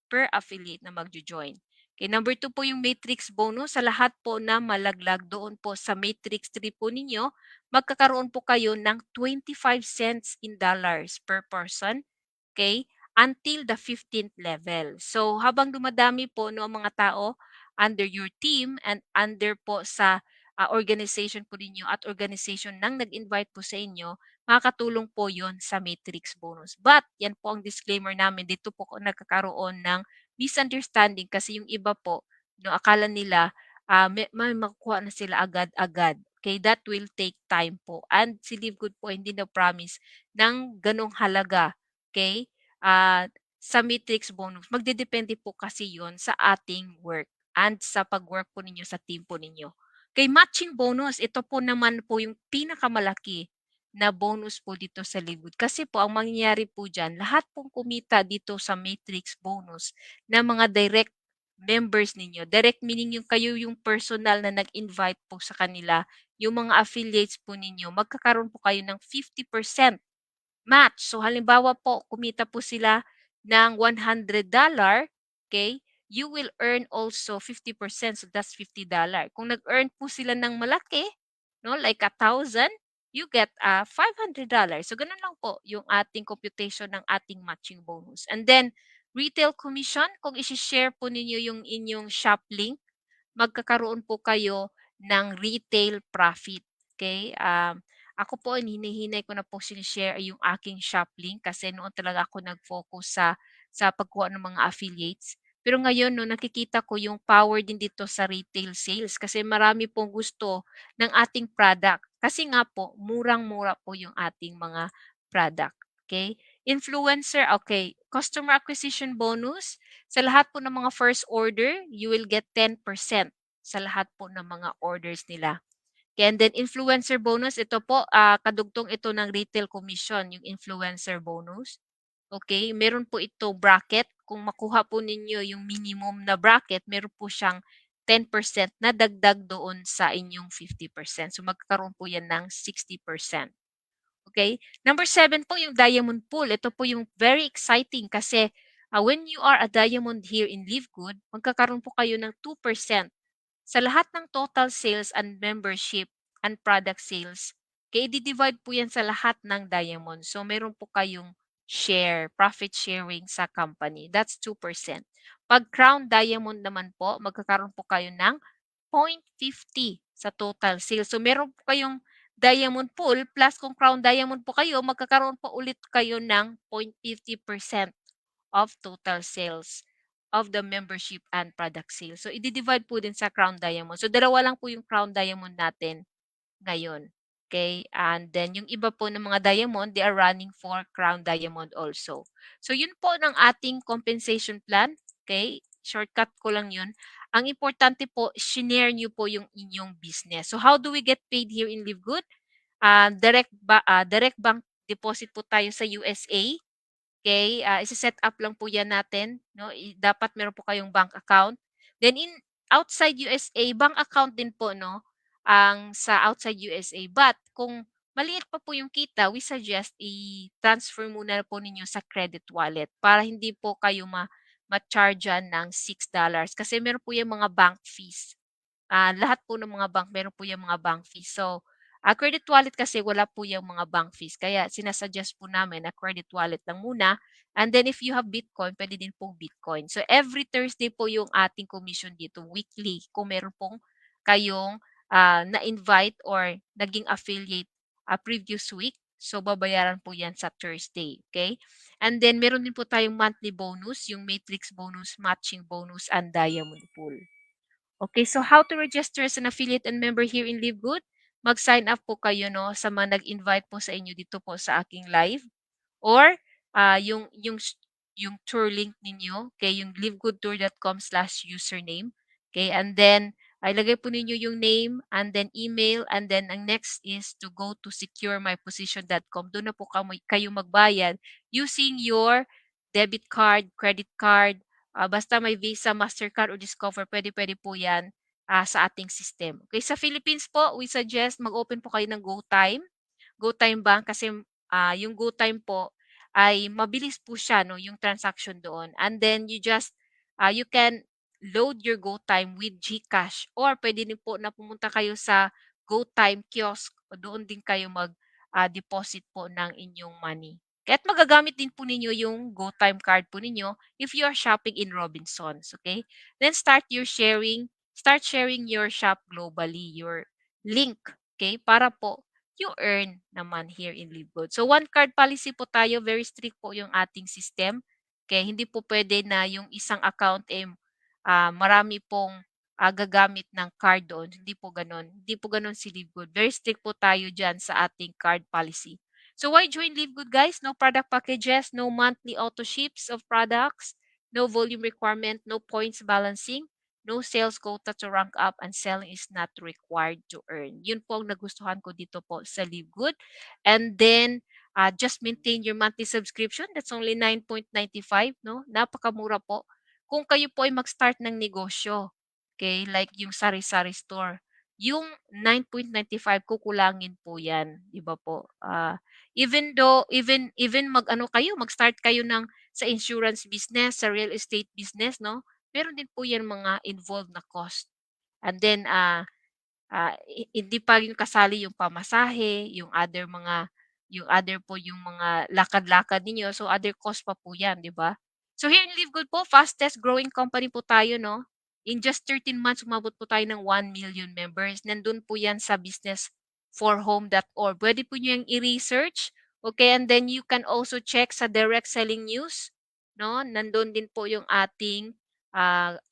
per affiliate na mag-join. Okay, number 2 po yung matrix bonus. Sa lahat po na malaglag doon po sa matrix 3 po ninyo, magkakaroon po kayo ng 25 cents in dollars per person. Okay, until the 15th level. So habang dumadami po no ang mga tao under your team and under po sa organization po ninyo at organization nang nag-invite po sa inyo, makakatulong po yon sa matrix bonus. But, yan po ang disclaimer namin. Dito po nagkakaroon ng misunderstanding kasi yung iba po, no, akala nila may makukuha na sila agad-agad. Okay, that will take time po. And si Live Good po hindi na promise ng ganong halaga. Okay? Sa matrix bonus, magdedepende po kasi yon sa ating work and sa pag-work po ninyo sa team po ninyo. Kay matching bonus, ito po naman po yung pinakamalaki na bonus po dito sa Live Good. Kasi po, ang mangyayari po dyan, lahat pong kumita dito sa matrix bonus na mga direct members ninyo. Direct meaning yung kayo yung personal na nag-invite po sa kanila, yung mga affiliates po ninyo, magkakaroon po kayo ng 50% match. So halimbawa po, kumita po sila ng $100, okay? You will earn also 50%, so that's $50. Kung nag-earn po sila ng malaki, no, like 1,000, you get $500. So ganun lang po yung ating computation ng ating matching bonus. And then retail commission, kung i-share po ninyo yung inyong shop link, magkakaroon po kayo ng retail profit. Okay? Ako po, hinihinay ko na po sinishare yung aking shop link kasi noon talaga ako nag-focus sa pagkuha ng mga affiliates. Pero ngayon, no, nakikita ko yung power din dito sa retail sales kasi marami pong gusto ng ating product. Kasi nga po, murang-mura po yung ating mga product. Okay? Influencer, okay. Customer acquisition bonus. Sa lahat po ng mga first order, you will get 10% sa lahat po ng mga orders nila. Okay, and then influencer bonus, ito po, kadugtong ito ng retail commission, yung influencer bonus. Okay, meron po ito bracket. Kung makuha po ninyo yung minimum na bracket, meron po siyang 10% na dagdag doon sa inyong 50%. So magkakaroon po yan ng 60%. Okay? Number 7 po yung diamond pool. Ito po yung very exciting kasi when you are a diamond here in Live Good, magkakaroon po kayo ng 2% sa lahat ng total sales and membership and product sales. Okay, i-divide po yan sa lahat ng diamond. So, meron po kayong share, profit sharing sa company. That's 2%. Pag crown diamond naman po, magkakaroon po kayo ng 0.50 sa total sales. So, meron po kayong diamond pool plus kung crown diamond po kayo, magkakaroon po ulit kayo ng 0.50% of total sales of the membership and product sales. So, i-divide po din sa crown diamond. So, dalawa lang po yung crown diamond natin ngayon. Okay? And then, yung iba po ng mga diamond, they are running for crown diamond also. So, yun po ng ating compensation plan. Okay? Shortcut ko lang yun. Ang importante po, share nyo po yung inyong business. So, how do we get paid here in Live Good? Direct bank deposit po tayo sa USA. Okay, ise-set up lang po 'yan natin, 'no? Dapat meron po kayong bank account. Then outside USA, bank account din po, 'no, ang sa outside USA. But kung maliit pa po yung kita, we suggest i-transfer muna po ninyo sa credit wallet para hindi po kayo ma-chargean ng $6 kasi meron po yung mga bank fees. Lahat po ng mga bank meron po yung mga bank fees. So, credit wallet kasi wala po yung mga bank fees. Kaya sinasuggest po namin na credit wallet lang muna. And then if you have Bitcoin, pwede din po Bitcoin. So, every Thursday po yung ating commission dito, weekly. Kung meron pong kayong na-invite or naging affiliate previous week. So, babayaran po yan sa Thursday. Okay? And then, meron din po tayong monthly bonus, yung matrix bonus, matching bonus, and diamond pool. Okay, so how to register as an affiliate and member here in Live Good? Mag-sign up po kayo, no, sa mga nag-invite po sa inyo dito po sa aking live. Or yung tour link ninyo, okay, yung livegoodtour.com/username. Okay, and then ilagay po ninyo yung name and then email and then ang next is to go to securemyposition.com. Doon na po kayo magbayad using your debit card, credit card, basta may Visa, Mastercard, or Discover, pwede po yan sa ating system. Okay, sa Philippines po, we suggest mag-open po kayo ng GoTime. GoTime Bank kasi yung GoTime po ay mabilis po siya, no, yung transaction doon. And then you can load your GoTime with GCash or pwede din po na pumunta kayo sa GoTime kiosk o doon din kayo mag-deposit po ng inyong money. Kaya't magagamit din po ninyo yung GoTime card po ninyo if you are shopping in Robinsons, okay? Then start sharing your shop globally, your link, okay? Para po you earn naman here in Live Good. So one card policy po tayo, very strict po yung ating system. Okay, hindi po pwede na yung isang account marami pong gagamit ng card doon. Hindi po ganon. Hindi po ganon si Live Good. Very strict po tayo dyan sa ating card policy. So why join Live Good, guys? No product packages, no monthly auto ships of products, no volume requirement, no points balancing, no sales quota to rank up, and selling is not required to earn. Yun po ang nagustuhan ko dito po sa Live Good. And then, just maintain your monthly subscription. That's only 9.95, no? Napakamura po. Kung kayo po ay mag-start ng negosyo, okay, like yung sari-sari store, yung 9.95 kukulangin po yan, 'di ba po? Even though mag-start kayo ng sa insurance business, sa real estate business, no? Meron din po yan mga involved na cost. And then hindi pa rin kasali yung pamasahe, yung other po yung mga lakad-lakad ninyo. So other cost pa po 'yan, 'di ba? So here in Live Good po, fastest growing company po tayo, no? In just 13 months, umabot po tayo ng 1 million members. Nandun po yan sa businessforhome.org. Pwede po nyo yung i-research. Okay, and then you can also check sa direct selling news. No? Nandun din po yung ating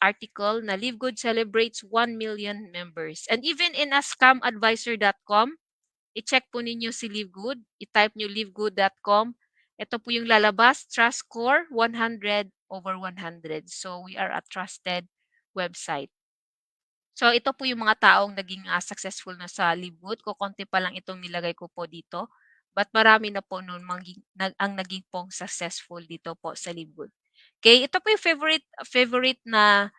article na Live Good celebrates 1 million members. And even in scamadvisor.com, i-check po ninyo si Live Good. I-type nyo livegood.com. Ito po yung lalabas, trust score 100 over 100. So we are a trusted website. So ito po yung mga taong naging successful na sa Live Good. Kukonti pa lang itong nilagay ko po dito. But marami na po noon ang naging pong successful dito po sa Live Good. Okay, ito po yung favorite na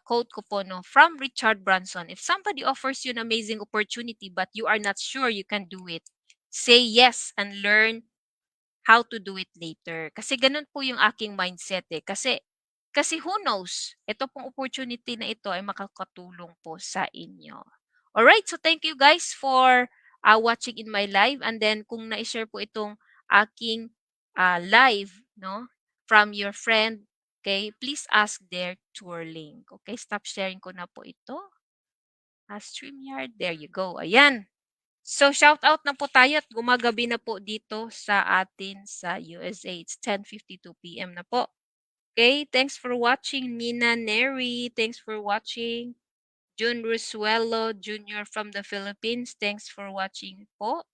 quote ko po, no, from Richard Branson. If somebody offers you an amazing opportunity but you are not sure you can do it, say yes and learn how to do it later. Kasi ganun po yung aking mindset eh. Kasi who knows, ito pong opportunity na ito ay makakatulong po sa inyo. Alright, so thank you guys for watching in my live. And then kung na-share po itong aking live, no, from your friend, okay, please ask their tour link. Okay, stop sharing ko na po ito. StreamYard, there you go. Ayan. So, shout out na po tayo at gumagabi na po dito sa atin sa USA. It's 10:52 p.m. na po. Okay, thanks for watching, Nina Neri. Thanks for watching. June Rusuelo Jr. from the Philippines. Thanks for watching po.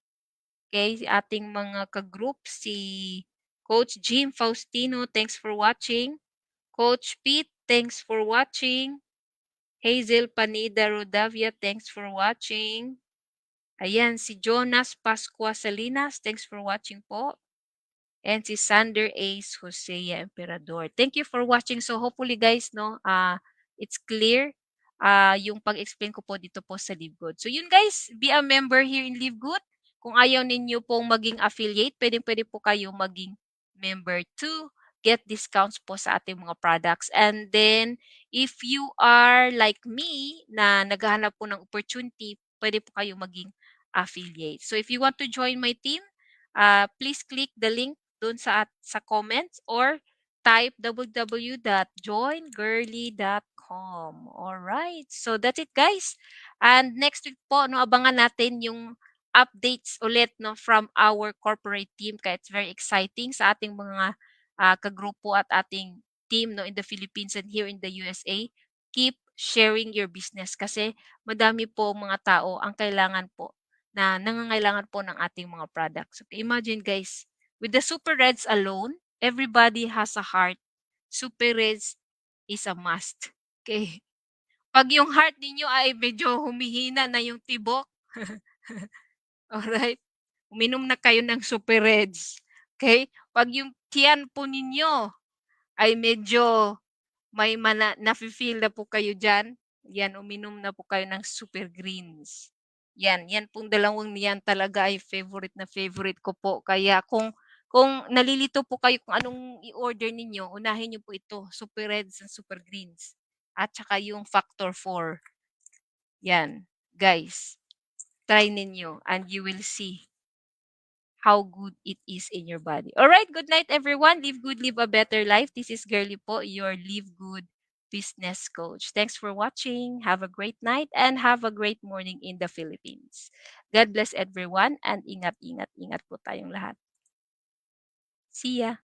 Okay, ating mga ka-group, si Coach Jim Faustino. Thanks for watching. Coach Pete, thanks for watching. Hazel Panida Rodavia, thanks for watching. Ayan, si Jonas Pascua Salinas, thanks for watching po. And si Sander Ace Josea Emperador. Thank you for watching. So hopefully guys, no, it's clear yung pag-explain ko po dito po sa Live Good. So yun guys, be a member here in Live Good. Kung ayaw ninyo pong maging affiliate, pwede po kayo maging member to get discounts po sa ating mga products. And then, if you are like me na naghahanap po ng opportunity, pwede po kayo maging affiliate. So if you want to join my team, please click the link doon sa comments or type www.joingirly.com. Alright. So that's it guys. And next week po, no, abangan natin yung updates ulit no from our corporate team kaya it's very exciting sa ating mga kagrupo at ating team no in the Philippines and here in the USA. Keep sharing your business kasi madami po mga tao ang kailangan po na nangangailangan po ng ating mga products. Okay, imagine guys, with the Super Reds alone, everybody has a heart. Super Reds is a must. Okay. Pag yung heart ninyo ay medyo humihina na yung tibok, alright, uminom na kayo ng Super Reds. Okay? Pag yung tiyan po ninyo ay medyo may nafe-feel na po kayo dyan, yan, uminom na po kayo ng Super Greens. Yan pong dalawang yan talaga ay favorite na favorite ko po. Kaya kung nalilito po kayo kung anong i-order ninyo, unahin niyo po ito, Super Reds and Super Greens. At saka yung Factor 4. Yan, guys. Try ninyo and you will see how good it is in your body. All right, good night everyone. Live good, live a better life. This is Girly po, your Live Good business coach. Thanks for watching. Have a great night and have a great morning in the Philippines. God bless everyone and ingat po tayong lahat. See ya.